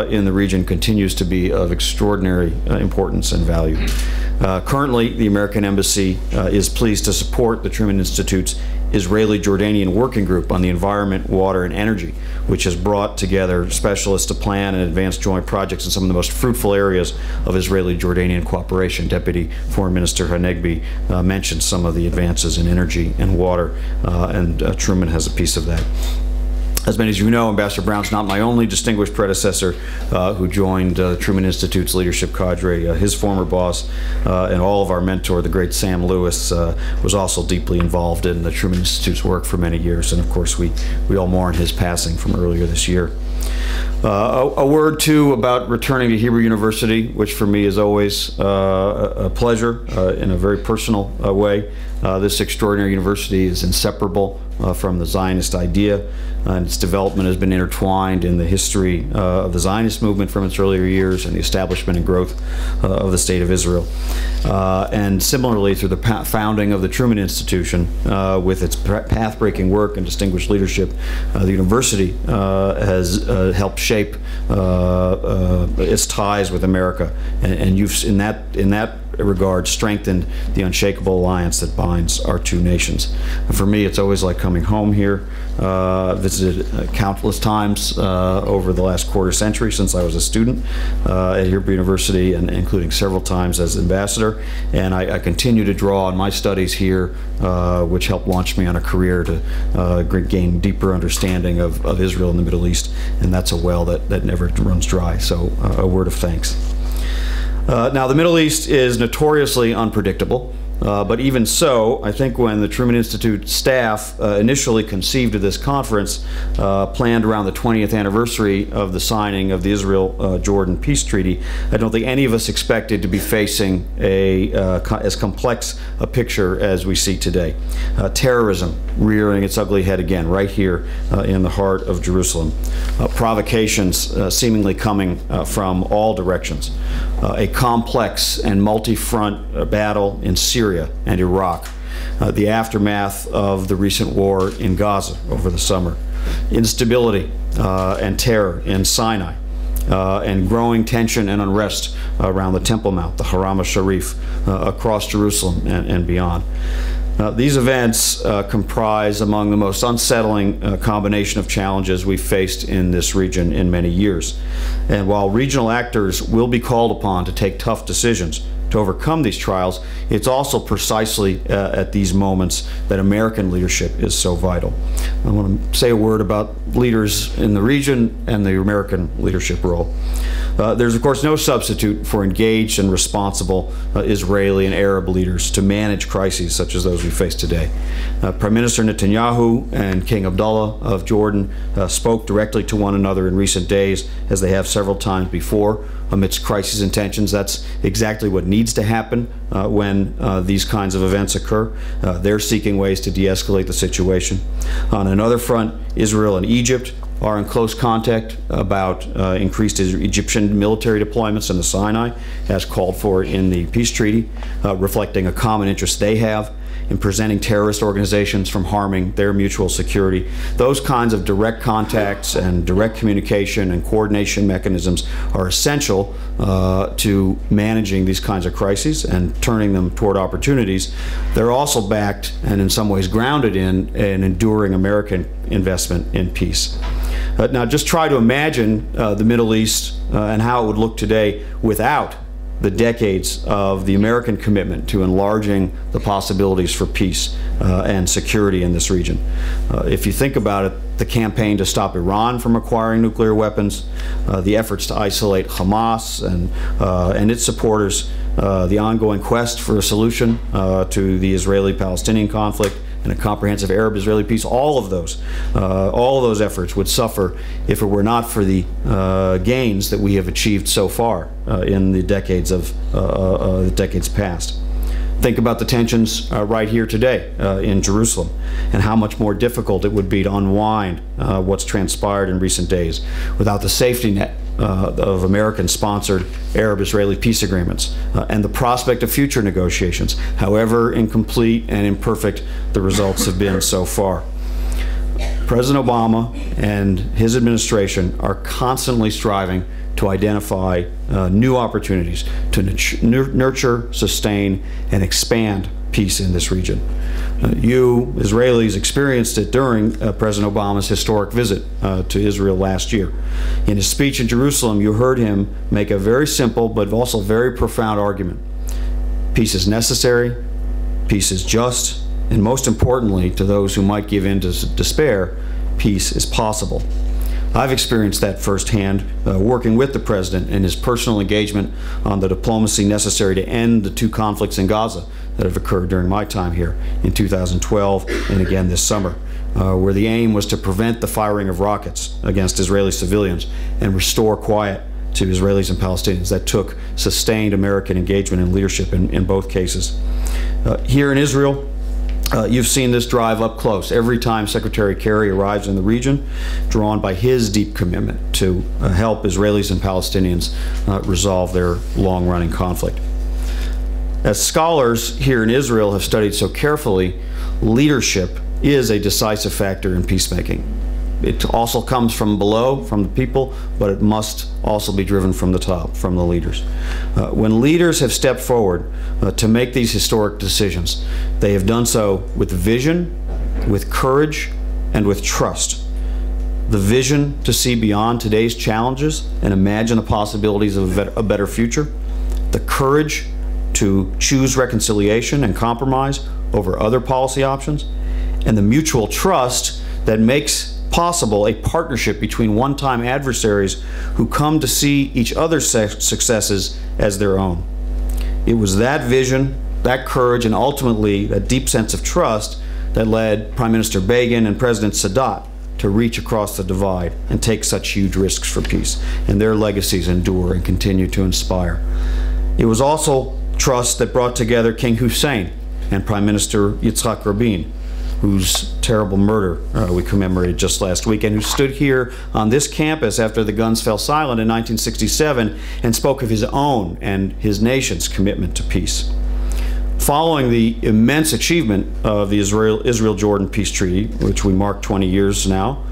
in the region continues to be of extraordinary importance and value. Currently, the American Embassy is pleased to support the Truman Institute's Israeli-Jordanian Working Group on the Environment, Water, and Energy, which has brought together specialists to plan and advance joint projects in some of the most fruitful areas of Israeli-Jordanian cooperation. Deputy Foreign Minister Hanegbi mentioned some of the advances in energy and water, and Truman has a piece of that. As many as you know, Ambassador Brown's not my only distinguished predecessor who joined the Truman Institute's leadership cadre. His former boss and all of our mentor, the great Sam Lewis, was also deeply involved in the Truman Institute's work for many years. And of course, we all mourn his passing from earlier this year. A word, too, about returning to Hebrew University, which for me is always a pleasure in a very personal way. This extraordinary university is inseparable from the Zionist idea, and its development has been intertwined in the history of the Zionist movement from its earlier years and the establishment and growth of the State of Israel. And similarly, through the founding of the Truman Institution, with its path-breaking work and distinguished leadership, the university has helped shape its ties with America. And you've in that regard strengthened the unshakable alliance that binds our two nations. And for me, it's always like coming home here. Visited countless times over the last quarter century since I was a student at Hebrew University, and including several times as ambassador. And I continue to draw on my studies here, which helped launch me on a career to gain deeper understanding of Israel and the Middle East. And that's a well that never runs dry. So a word of thanks. Now, the Middle East is notoriously unpredictable. But even so, I think when the Truman Institute staff initially conceived of this conference, planned around the 20th anniversary of the signing of the Israel-Jordan peace treaty, I don't think any of us expected to be facing as complex a picture as we see today. Terrorism rearing its ugly head again right here in the heart of Jerusalem. Provocations seemingly coming from all directions. A complex and multi-front battle in Syria and Iraq, the aftermath of the recent war in Gaza over the summer, instability and terror in Sinai, and growing tension and unrest around the Temple Mount, the Haram al-Sharif, across Jerusalem and beyond. These events comprise among the most unsettling combination of challenges we've faced in this region in many years. And while regional actors will be called upon to take tough decisions to overcome these trials, it's also precisely at these moments that American leadership is so vital. I want to say a word about leaders in the region and the American leadership role. There's of course no substitute for engaged and responsible Israeli and Arab leaders to manage crises such as those we face today. Prime Minister Netanyahu and King Abdullah of Jordan spoke directly to one another in recent days, as they have several times before, amidst crises and tensions. That's exactly what needs to happen when these kinds of events occur. They're seeking ways to de-escalate the situation. On another front, Israel and Egypt are in close contact about increased Egyptian military deployments in the Sinai, as called for in the peace treaty, reflecting a common interest they have in preventing terrorist organizations from harming their mutual security. Those kinds of direct contacts and direct communication and coordination mechanisms are essential to managing these kinds of crises and turning them toward opportunities. They're also backed and in some ways grounded in an enduring American investment in peace. Now just try to imagine the Middle East and how it would look today without the decades of the American commitment to enlarging the possibilities for peace and security in this region. If you think about it, the campaign to stop Iran from acquiring nuclear weapons, the efforts to isolate Hamas and its supporters, the ongoing quest for a solution to the Israeli-Palestinian conflict, and a comprehensive Arab-Israeli peace, all of those efforts would suffer if it were not for the gains that we have achieved so far in the decades past. Think about the tensions right here today in Jerusalem, and how much more difficult it would be to unwind what's transpired in recent days without the safety net of American-sponsored Arab-Israeli peace agreements and the prospect of future negotiations, however incomplete and imperfect the results have been so far. President Obama and his administration are constantly striving to identify new opportunities to nurture, sustain, and expand peace in this region. You, Israelis, experienced it during President Obama's historic visit to Israel last year. In his speech in Jerusalem, you heard him make a very simple but also very profound argument. Peace is necessary, peace is just, and most importantly, to those who might give in to despair, peace is possible. I've experienced that firsthand, working with the President in his personal engagement on the diplomacy necessary to end the two conflicts in Gaza that have occurred during my time here in 2012 and again this summer, where the aim was to prevent the firing of rockets against Israeli civilians and restore quiet to Israelis and Palestinians. That took sustained American engagement and leadership in both cases. Here in Israel, you've seen this drive up close every time Secretary Kerry arrives in the region, drawn by his deep commitment to help Israelis and Palestinians resolve their long-running conflict. As scholars here in Israel have studied so carefully, leadership is a decisive factor in peacemaking. it also comes from below, from the people, but it must also be driven from the top, from the leaders. When leaders have stepped forward to make these historic decisions, they have done so with vision, with courage, and with trust. The vision to see beyond today's challenges and imagine the possibilities of a better future. The courage to choose reconciliation and compromise over other policy options. And the mutual trust that makes possible a partnership between one-time adversaries who come to see each other's successes as their own. It was that vision, that courage, and ultimately that deep sense of trust that led Prime Minister Begin and President Sadat to reach across the divide and take such huge risks for peace. And their legacies endure and continue to inspire. It was also trust that brought together King Hussein and Prime Minister Yitzhak Rabin, whose terrible murder we commemorated just last week, and who stood here on this campus after the guns fell silent in 1967 and spoke of his own and his nation's commitment to peace. Following the immense achievement of the Israel-Jordan Peace Treaty, which we mark 20 years now,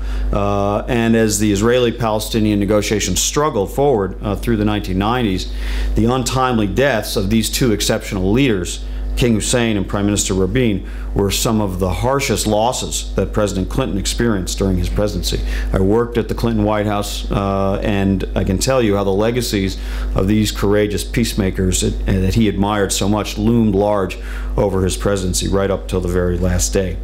and as the Israeli-Palestinian negotiations struggled forward through the 1990s, the untimely deaths of these two exceptional leaders, King Hussein and Prime Minister Rabin, were some of the harshest losses that President Clinton experienced during his presidency. I worked at the Clinton White House, and I can tell you how the legacies of these courageous peacemakers that he admired so much loomed large over his presidency right up till the very last day.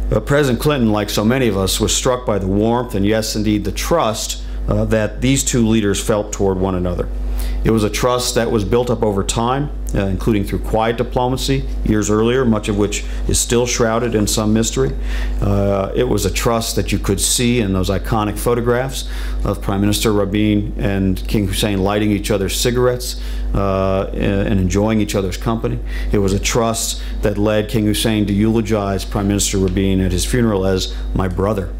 But President Clinton, like so many of us, was struck by the warmth and, yes, indeed, the trust that these two leaders felt toward one another. It was a trust that was built up over time, including through quiet diplomacy years earlier, much of which is still shrouded in some mystery. It was a trust that you could see in those iconic photographs of Prime Minister Rabin and King Hussein lighting each other's cigarettes and enjoying each other's company. It was a trust that led King Hussein to eulogize Prime Minister Rabin at his funeral as "my brother."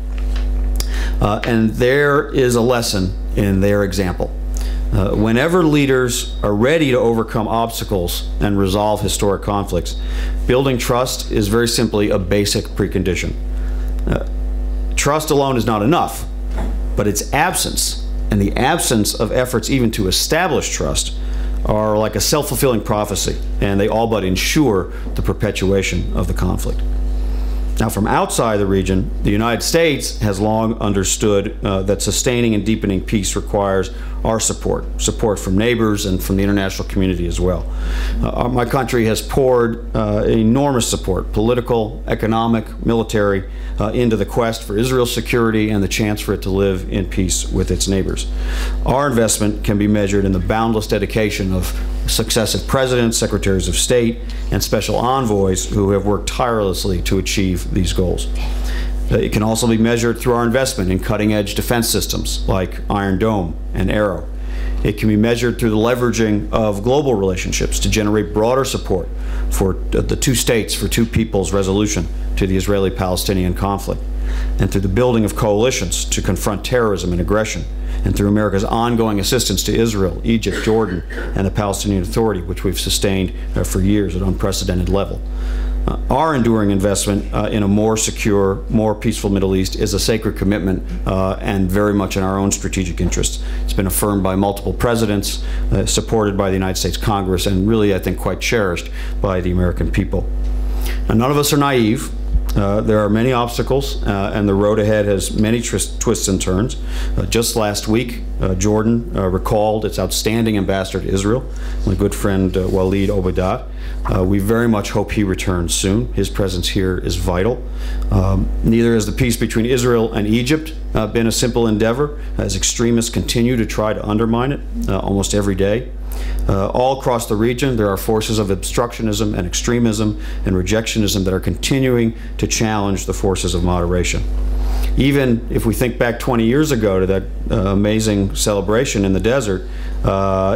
And there is a lesson in their example. Whenever leaders are ready to overcome obstacles and resolve historic conflicts, building trust is very simply a basic precondition. Trust alone is not enough, but its absence and the absence of efforts even to establish trust are like a self-fulfilling prophecy, and they all but ensure the perpetuation of the conflict. Now, from outside the region, the United States has long understood that sustaining and deepening peace requires our support from neighbors and from the international community as well. My country has poured enormous support, political, economic, military, into the quest for Israel's security and the chance for it to live in peace with its neighbors. Our investment can be measured in the boundless dedication of successive presidents, secretaries of state, and special envoys who have worked tirelessly to achieve these goals. It can also be measured through our investment in cutting-edge defense systems like Iron Dome and Arrow. It can be measured through the leveraging of global relationships to generate broader support for the two states for two peoples resolution to the Israeli-Palestinian conflict, and through the building of coalitions to confront terrorism and aggression, and through America's ongoing assistance to Israel, Egypt, Jordan, and the Palestinian Authority, which we've sustained for years at unprecedented level. Our enduring investment in a more secure, more peaceful Middle East is a sacred commitment and very much in our own strategic interest. It's been affirmed by multiple presidents, supported by the United States Congress, and really, I think, quite cherished by the American people. Now, none of us are naive. There are many obstacles, and the road ahead has many twists and turns. Just last week, Jordan recalled its outstanding ambassador to Israel, my good friend Walid Obadat. We very much hope he returns soon. His presence here is vital. Neither has the peace between Israel and Egypt been a simple endeavor, as extremists continue to try to undermine it almost every day. All across the region, there are forces of obstructionism and extremism and rejectionism that are continuing to challenge the forces of moderation. Even if we think back 20 years ago to that amazing celebration in the desert,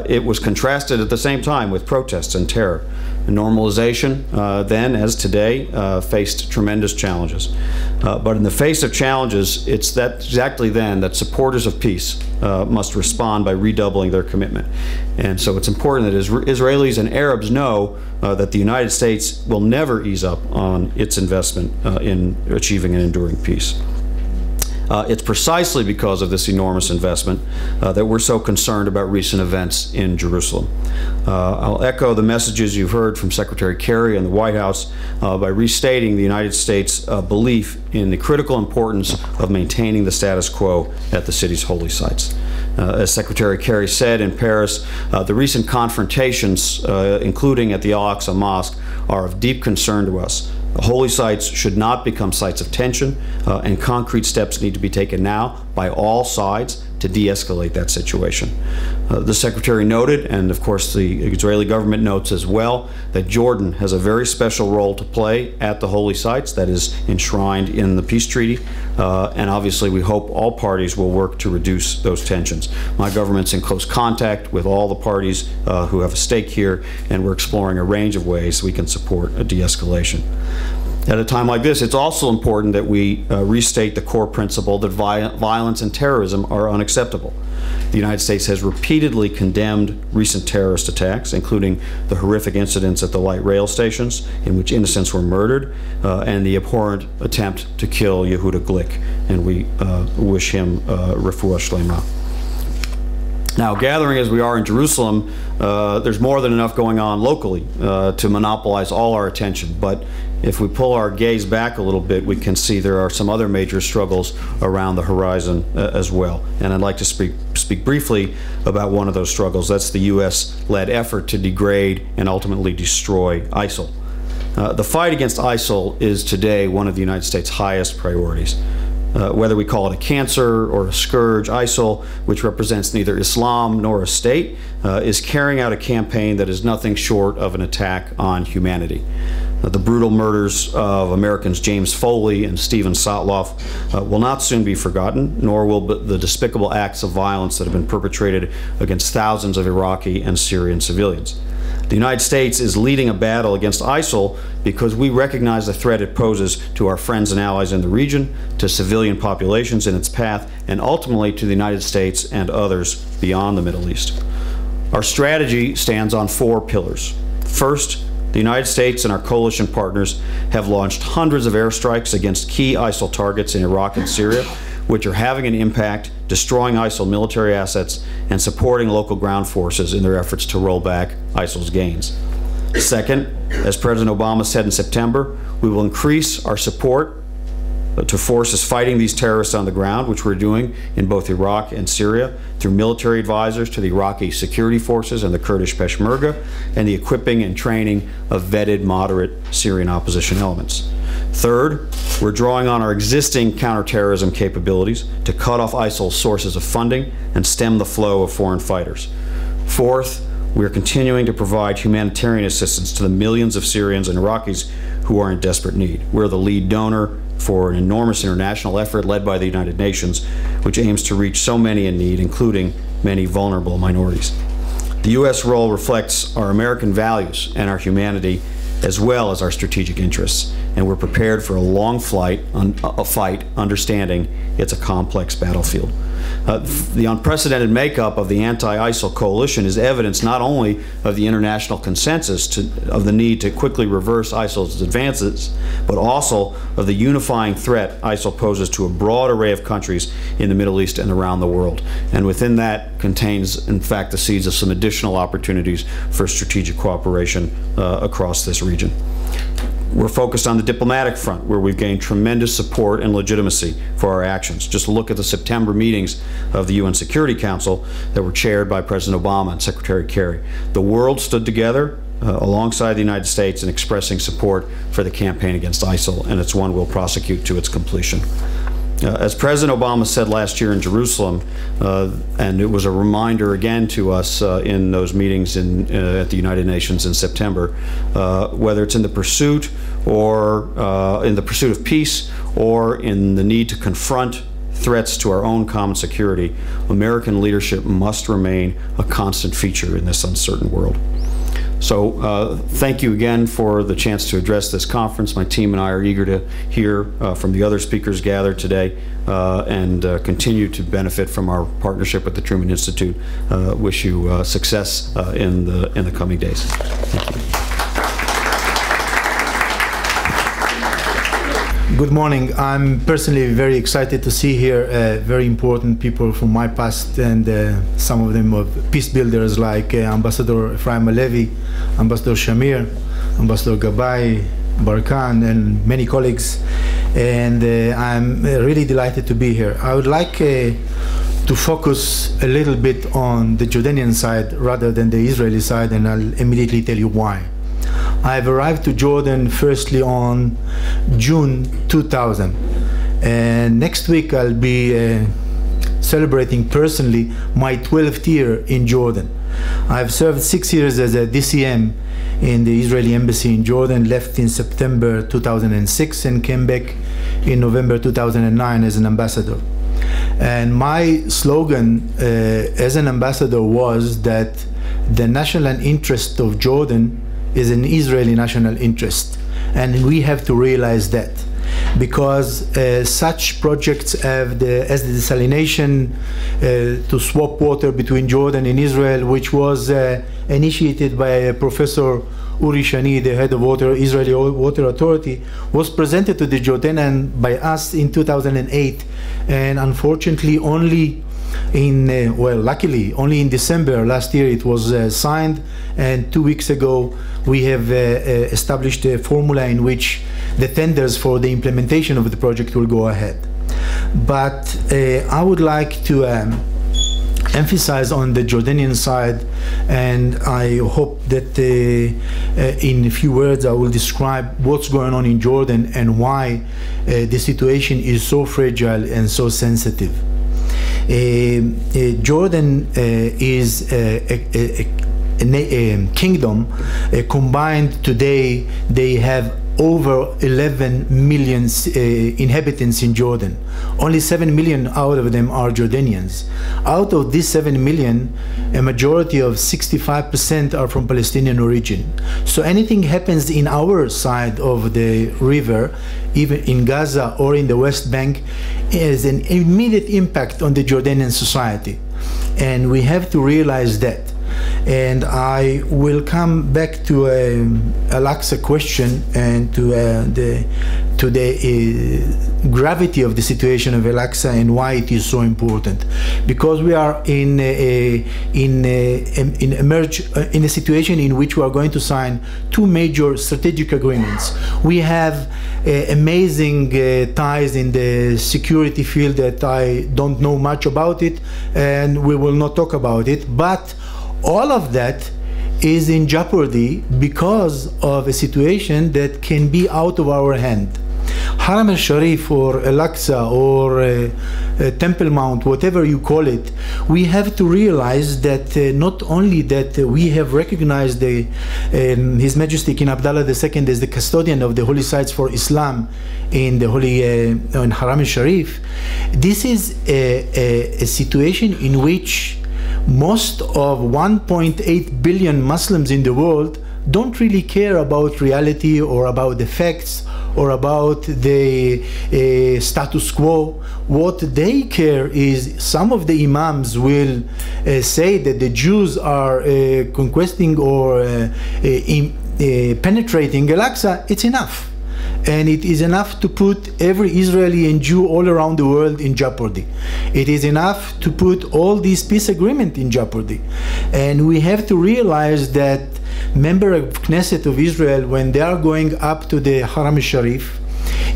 it was contrasted at the same time with protests and terror. Normalization, then as today, faced tremendous challenges. But in the face of challenges, it's exactly then that supporters of peace must respond by redoubling their commitment. And so it's important that Israelis and Arabs know that the United States will never ease up on its investment in achieving an enduring peace. It's precisely because of this enormous investment that we're so concerned about recent events in Jerusalem. I'll echo the messages you've heard from Secretary Kerry and the White House by restating the United States' belief in the critical importance of maintaining the status quo at the city's holy sites. As Secretary Kerry said in Paris, the recent confrontations, including at the Al-Aqsa Mosque, are of deep concern to us. Holy sites should not become sites of tension, and concrete steps need to be taken now by all sides to de-escalate that situation. The Secretary noted, and of course the Israeli government notes as well, that Jordan has a very special role to play at the holy sites that is enshrined in the peace treaty, and obviously we hope all parties will work to reduce those tensions. My government's in close contact with all the parties who have a stake here, and we're exploring a range of ways we can support a de-escalation. At a time like this, it's also important that we restate the core principle that violence and terrorism are unacceptable. The United States has repeatedly condemned recent terrorist attacks, including the horrific incidents at the light rail stations in which innocents were murdered, and the abhorrent attempt to kill Yehuda Glick, and we wish him refuah shlema. Now, gathering as we are in Jerusalem, there's more than enough going on locally to monopolize all our attention. But if we pull our gaze back a little bit, we can see there are some other major struggles around the horizon as well. And I'd like to speak briefly about one of those struggles. That's the U.S.-led effort to degrade and ultimately destroy ISIL. The fight against ISIL is today one of the United States' highest priorities. Whether we call it a cancer or a scourge, ISIL, which represents neither Islam nor a state, is carrying out a campaign that is nothing short of an attack on humanity. The brutal murders of Americans James Foley and Stephen Sotloff will not soon be forgotten, nor will the despicable acts of violence that have been perpetrated against thousands of Iraqi and Syrian civilians. The United States is leading a battle against ISIL because we recognize the threat it poses to our friends and allies in the region, to civilian populations in its path, and ultimately to the United States and others beyond the Middle East. Our strategy stands on 4 pillars. First, the United States and our coalition partners have launched hundreds of airstrikes against key ISIL targets in Iraq and Syria, which are having an impact, destroying ISIL military assets and supporting local ground forces in their efforts to roll back ISIL's gains. Second, as President Obama said in September, we will increase our support to forces fighting these terrorists on the ground, which we're doing in both Iraq and Syria, through military advisors to the Iraqi security forces and the Kurdish Peshmerga, and the equipping and training of vetted moderate Syrian opposition elements. Third, we're drawing on our existing counterterrorism capabilities to cut off ISIL's sources of funding and stem the flow of foreign fighters. Fourth, we are continuing to provide humanitarian assistance to the millions of Syrians and Iraqis who are in desperate need. We're the lead donor for an enormous international effort led by the United Nations, which aims to reach so many in need, including many vulnerable minorities. The U.S. role reflects our American values and our humanity, as well as our strategic interests, and we're prepared for a long fight, understanding it's a complex battlefield. The unprecedented makeup of the anti-ISIL coalition is evidence not only of the international consensus of the need to quickly reverse ISIL's advances, but also of the unifying threat ISIL poses to a broad array of countries in the Middle East and around the world. And within that contains, in fact, the seeds of some additional opportunities for strategic cooperation across this region. We're focused on the diplomatic front, where we've gained tremendous support and legitimacy for our actions. Just look at the September meetings of the UN Security Council that were chaired by President Obama and Secretary Kerry. The world stood together alongside the United States in expressing support for the campaign against ISIL, and it's one we'll prosecute to its completion. As President Obama said last year in Jerusalem, and it was a reminder again to us in those meetings at the United Nations in September, whether it's in the pursuit of peace or in the need to confront threats to our own common security, American leadership must remain a constant feature in this uncertain world. So thank you again for the chance to address this conference. My team and I are eager to hear from the other speakers gathered today and continue to benefit from our partnership with the Truman Institute. Wish you success in the coming days. Thank you. Good morning. I'm personally very excited to see here very important people from my past, and some of them are peace builders like Ambassador Ephraim Halevi, Ambassador Shamir, Ambassador Gabay, Barkan, and many colleagues. And I'm really delighted to be here. I would like to focus a little bit on the Jordanian side rather than the Israeli side, and I'll immediately tell you why. I've arrived to Jordan firstly on June 2000, and next week I'll be celebrating personally my 12th year in Jordan. I've served 6 years as a DCM in the Israeli embassy in Jordan, left in September 2006 and came back in November 2009 as an ambassador. And my slogan as an ambassador was that the national interest of Jordan is an Israeli national interest, and we have to realize that, because such projects have as the desalination to swap water between Jordan and Israel, which was initiated by Professor Uri Shani, the head of Israeli Water Authority, was presented to the Jordanian by us in 2008, and unfortunately only in, well, luckily, only in December last year it was signed, and 2 weeks ago we have established a formula in which the tenders for the implementation of the project will go ahead. But I would like to emphasize on the Jordanian side, and I hope that in a few words I will describe what's going on in Jordan and why the situation is so fragile and so sensitive. Jordan is a kingdom combined. Today they have over 11 million inhabitants in Jordan. Only 7 million out of them are Jordanians. Out of these 7 million, a majority of 65% are from Palestinian origin. So anything happens in our side of the river, even in Gaza or in the West Bank, has an immediate impact on the Jordanian society. And we have to realize that. And I will come back to Al-Aqsa question and to the gravity of the situation of Al-Aqsa and why it is so important. Because we are in a situation in which we are going to sign 2 major strategic agreements. We have amazing ties in the security field that I don't know much about it, and we will not talk about it, but all of that is in jeopardy because of a situation that can be out of our hand. Haram al-Sharif or Al-Aqsa or Temple Mount, whatever you call it, we have to realize that not only that we have recognized His Majesty King Abdullah II as the custodian of the holy sites for Islam in the holy in Haram al-Sharif, this is a situation in which most of 1.8 billion Muslims in the world don't really care about reality or about the facts or about the status quo. What they care is some of the imams will say that the Jews are conquesting or penetrating Al-Aqsa. It's enough. And it is enough to put every Israeli and Jew all around the world in jeopardy. It is enough to put all these peace agreements in jeopardy. And we have to realize that members of Knesset of Israel, when they are going up to the Haram al-Sharif,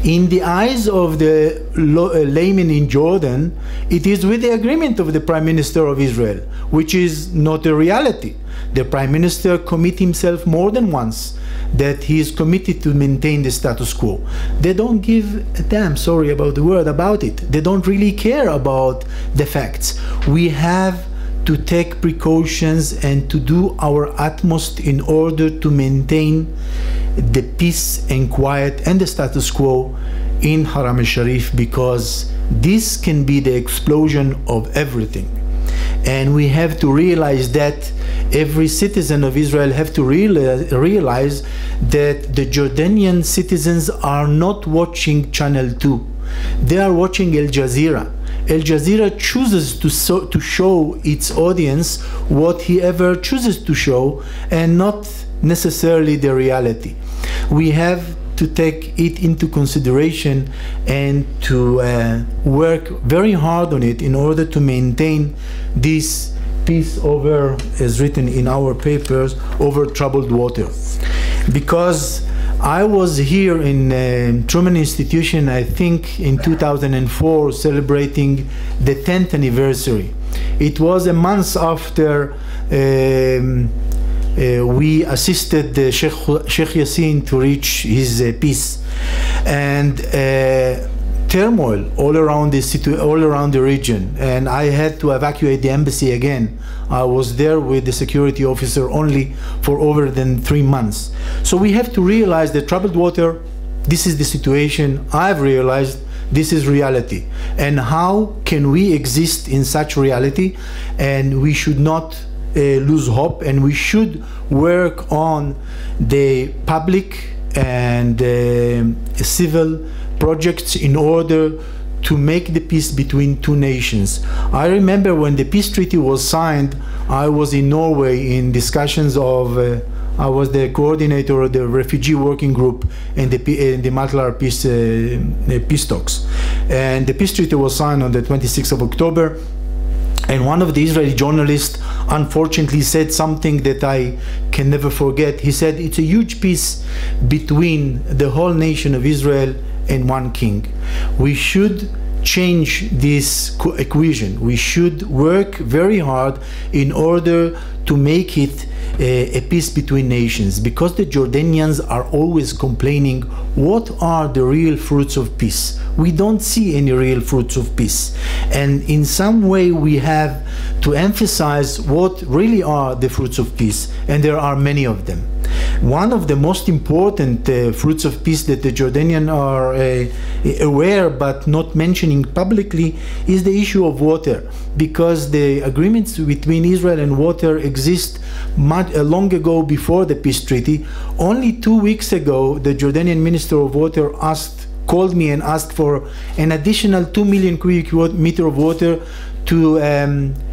in the eyes of the laymen in Jordan, it is with the agreement of the Prime Minister of Israel, which is not a reality. The Prime Minister commit himself more than once that he is committed to maintain the status quo. They don't give a damn, sorry about the word, about it. They don't really care about the facts. We have to take precautions and to do our utmost in order to maintain the peace and quiet and the status quo in Haram al-Sharif, because this can be the explosion of everything. And we have to realize that every citizen of Israel have to realize that the Jordanian citizens are not watching Channel 2. They are watching Al Jazeera. Al Jazeera chooses to show its audience what he ever chooses to show, and not necessarily the reality. We have to take it into consideration and to work very hard on it in order to maintain this peace over, as written in our papers, over troubled water. Because I was here in Truman Institution, I think in 2004, celebrating the 10th anniversary. It was a month after we assisted Sheikh Yassin to reach his peace, and turmoil all around the region, and I had to evacuate the embassy again. I was there with the security officer only for over than 3 months. So we have to realize that troubled water, this is the situation. I've realized this is reality, and how can we exist in such reality? And we should not lose hope, and we should work on the public and civil projects in order to make the peace between two nations. I remember when the peace treaty was signed, I was in Norway in discussions of I was the coordinator of the refugee working group in the multilateral peace talks. And the peace treaty was signed on the 26th of October. And one of the Israeli journalists unfortunately said something that I can never forget. He said, it's a huge peace between the whole nation of Israel and one king. We should change this equation. We should work very hard in order to make it a peace between nations, because the Jordanians are always complaining, what are the real fruits of peace? We don't see any real fruits of peace. And in some way we have to emphasize what really are the fruits of peace, and there are many of them. One of the most important fruits of peace that the Jordanians are aware but not mentioning publicly is the issue of water, because the agreements between Israel and water exist much long ago before the peace treaty. Only 2 weeks ago, the Jordanian Minister of Water called me and asked for an additional 2 million cubic meter of water to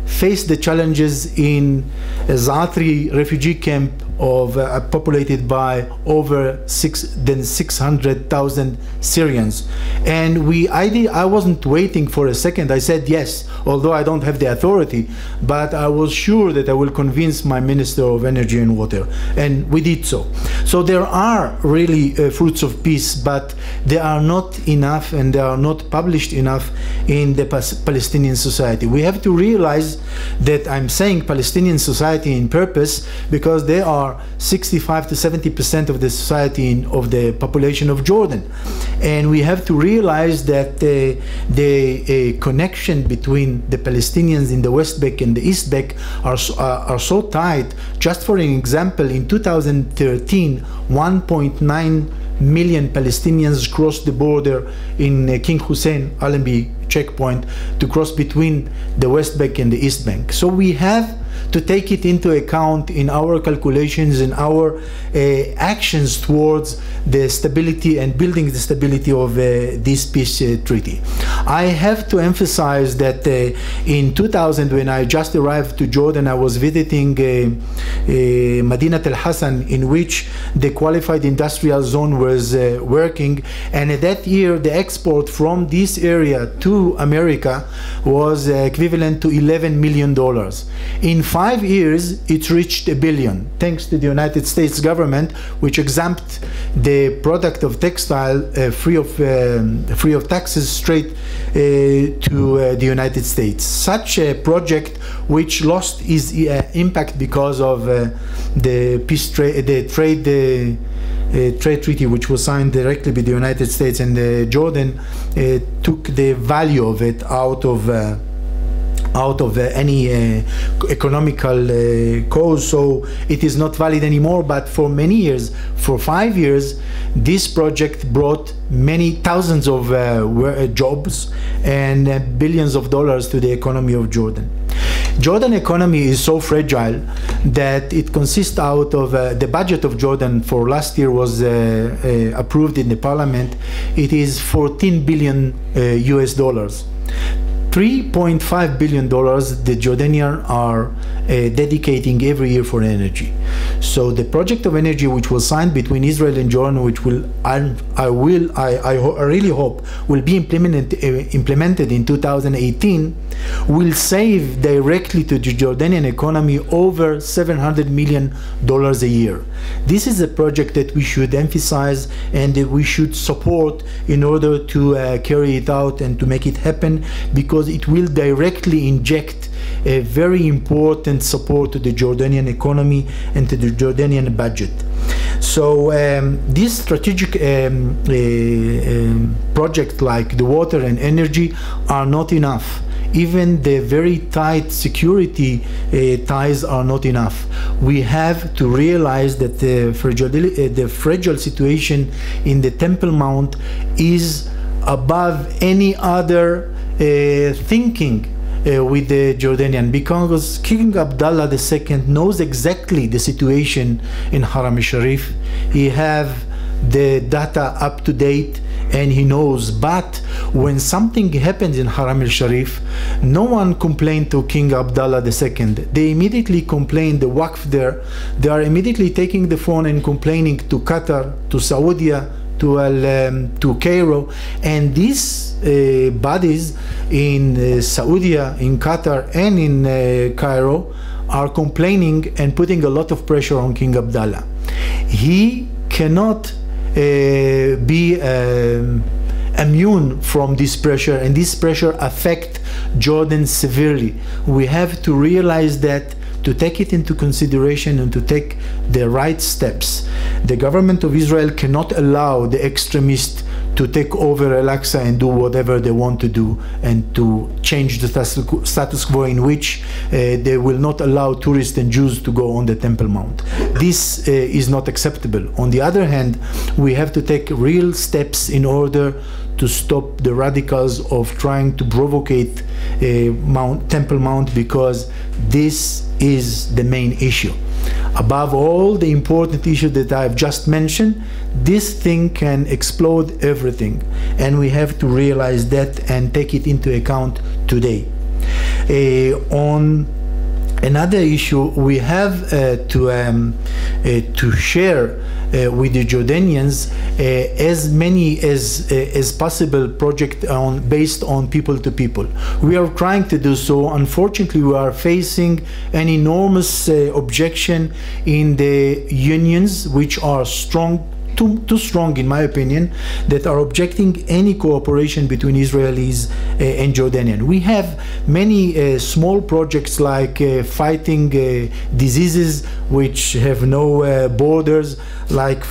face the challenges in Zaatari refugee camp populated by over 600,000 Syrians. And I wasn't waiting for a second. I said yes, although I don't have the authority, but I was sure that I will convince my Minister of Energy and Water, and we did so. So there are really fruits of peace, but they are not enough, and they are not published enough in the Palestinian society. We have to realize that I'm saying Palestinian society in purpose because they are 65 to 70% of the society of the population of Jordan. And we have to realize that the connection between the Palestinians in the West Bank and the East Bank are so tight. Just for an example, in 2013, 1.9 million Palestinians crossed the border in King Hussein Allenby checkpoint to cross between the West Bank and the East Bank. So we have to take it into account in our calculations and our actions towards the stability and building the stability of this peace treaty. I have to emphasize that in 2000, when I just arrived to Jordan, I was visiting Madinat al-Hassan, in which the qualified industrial zone was working, and at that year the export from this area to America was equivalent to $11 million. In 5 years, it reached $1 billion, thanks to the United States government, which exempt the product of textile free of taxes straight to the United States. Such a project, which lost its impact because of the trade treaty, which was signed directly with the United States, and Jordan took the value of it out of any economical cause, so it is not valid anymore. But for many years, for 5 years, this project brought many thousands of jobs and billions of dollars to the economy of Jordan. Jordan economy is so fragile that it consists out of the budget of Jordan for last year was approved in the parliament. It is 14 billion US dollars. $3.5 billion the Jordanians are dedicating every year for energy. So the project of energy which was signed between Israel and Jordan, which will I really hope will be implemented in 2018, will save directly to the Jordanian economy over $700 million a year. This is a project that we should emphasize and that we should support in order to carry it out and to make it happen, because it will directly inject a very important support to the Jordanian economy and to the Jordanian budget. So these strategic projects like the water and energy are not enough. Even the very tight security ties are not enough. We have to realize that the fragile situation in the Temple Mount is above any other thinking with the Jordanian, because King Abdullah II knows exactly the situation in Haram al-Sharif. He have the data up to date and he knows, but when something happens in Haram al-Sharif, no one complained to King Abdullah II. They immediately complained, the Waqf there, they are immediately taking the phone and complaining to Qatar, to Saudi, to Cairo, and these bodies in Saudi, in Qatar, and in Cairo are complaining and putting a lot of pressure on King Abdullah. He cannot be immune from this pressure, and this pressure affect Jordan severely. We have to realize that, to take it into consideration and to take the right steps. The government of Israel cannot allow the extremists to take over Al-Aqsa and do whatever they want to do, and to change the status quo in which they will not allow tourists and Jews to go on the Temple Mount. This is not acceptable. On the other hand, we have to take real steps in order to stop the radicals of trying to provocate Temple Mount, because this is the main issue. Above all the important issue that I've just mentioned, this thing can explode everything, and we have to realize that and take it into account today. On another issue, we have to share with the Jordanians as many as possible project based on people to people. We are trying to do so. Unfortunately, we are facing an enormous objection in the unions, which are strong, too strong in my opinion, that are objecting any cooperation between Israelis and Jordanian. We have many small projects like fighting diseases which have no borders, like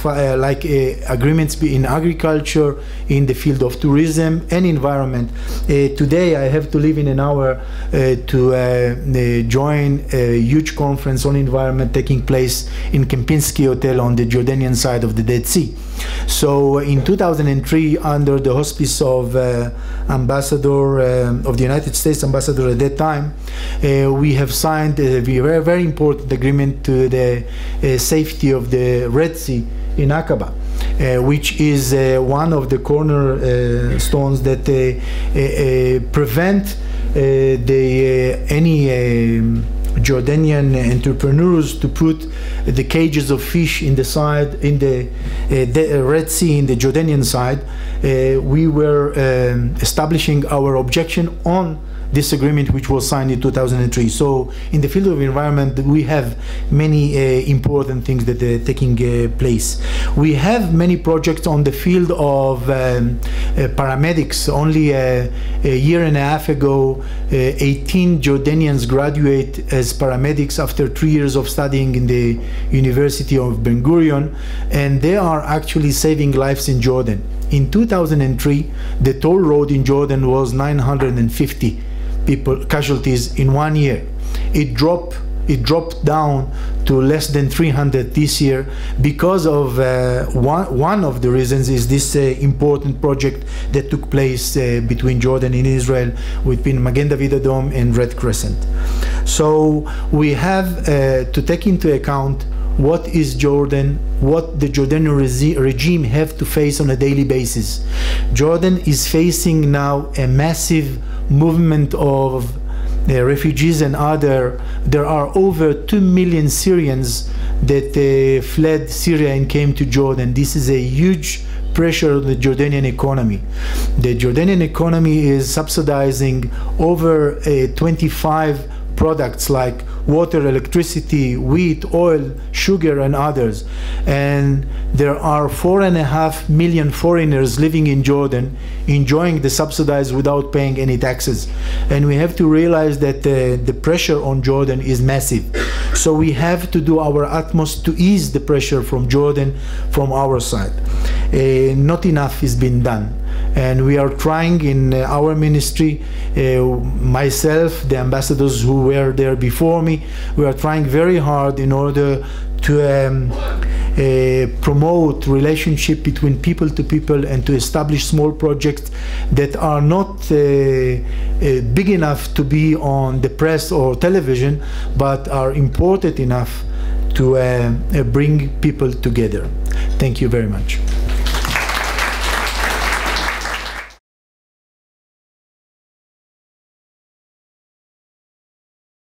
agreements in agriculture, in the field of tourism and environment. Today I have to leave in an hour to join a huge conference on environment taking place in Kempinski Hotel on the Jordanian side of the Dead Sea. So in 2003, under the auspice of ambassador of the United States ambassador at that time, we have signed a very important agreement to the safety of the Red Sea in Aqaba, which is one of the cornerstones that prevent any Jordanian entrepreneurs to put the cages of fish in the side, in the Red Sea, in the Jordanian side. We were establishing our objection on this agreement, which was signed in 2003. So in the field of environment, we have many important things that are taking place. We have many projects on the field of paramedics. Only a year and a half ago, 18 Jordanians graduate as paramedics after 3 years of studying in the University of Ben Gurion, and they are actually saving lives in Jordan. In 2003, the toll road in Jordan was 950 casualties in 1 year. It dropped down to less than 300 this year because of one of the reasons is this important project that took place between Jordan and Israel, between Magen David Adom and Red Crescent. So we have to take into account what is Jordan, what the Jordanian regime have to face on a daily basis. Jordan is facing now a massive movement of refugees and other. There are over 2 million Syrians that fled Syria and came to Jordan. This is a huge pressure on the Jordanian economy. The Jordanian economy is subsidizing over 25 products like water, electricity, wheat, oil, sugar, and others. And there are 4.5 million foreigners living in Jordan, enjoying the subsidies without paying any taxes. And we have to realize that the pressure on Jordan is massive. So we have to do our utmost to ease the pressure from Jordan from our side. Not enough has been done. And we are trying in our ministry, myself, the ambassadors who were there before me, we are trying very hard in order to promote relationship between people to people and to establish small projects that are not big enough to be on the press or television, but are important enough to bring people together. Thank you very much.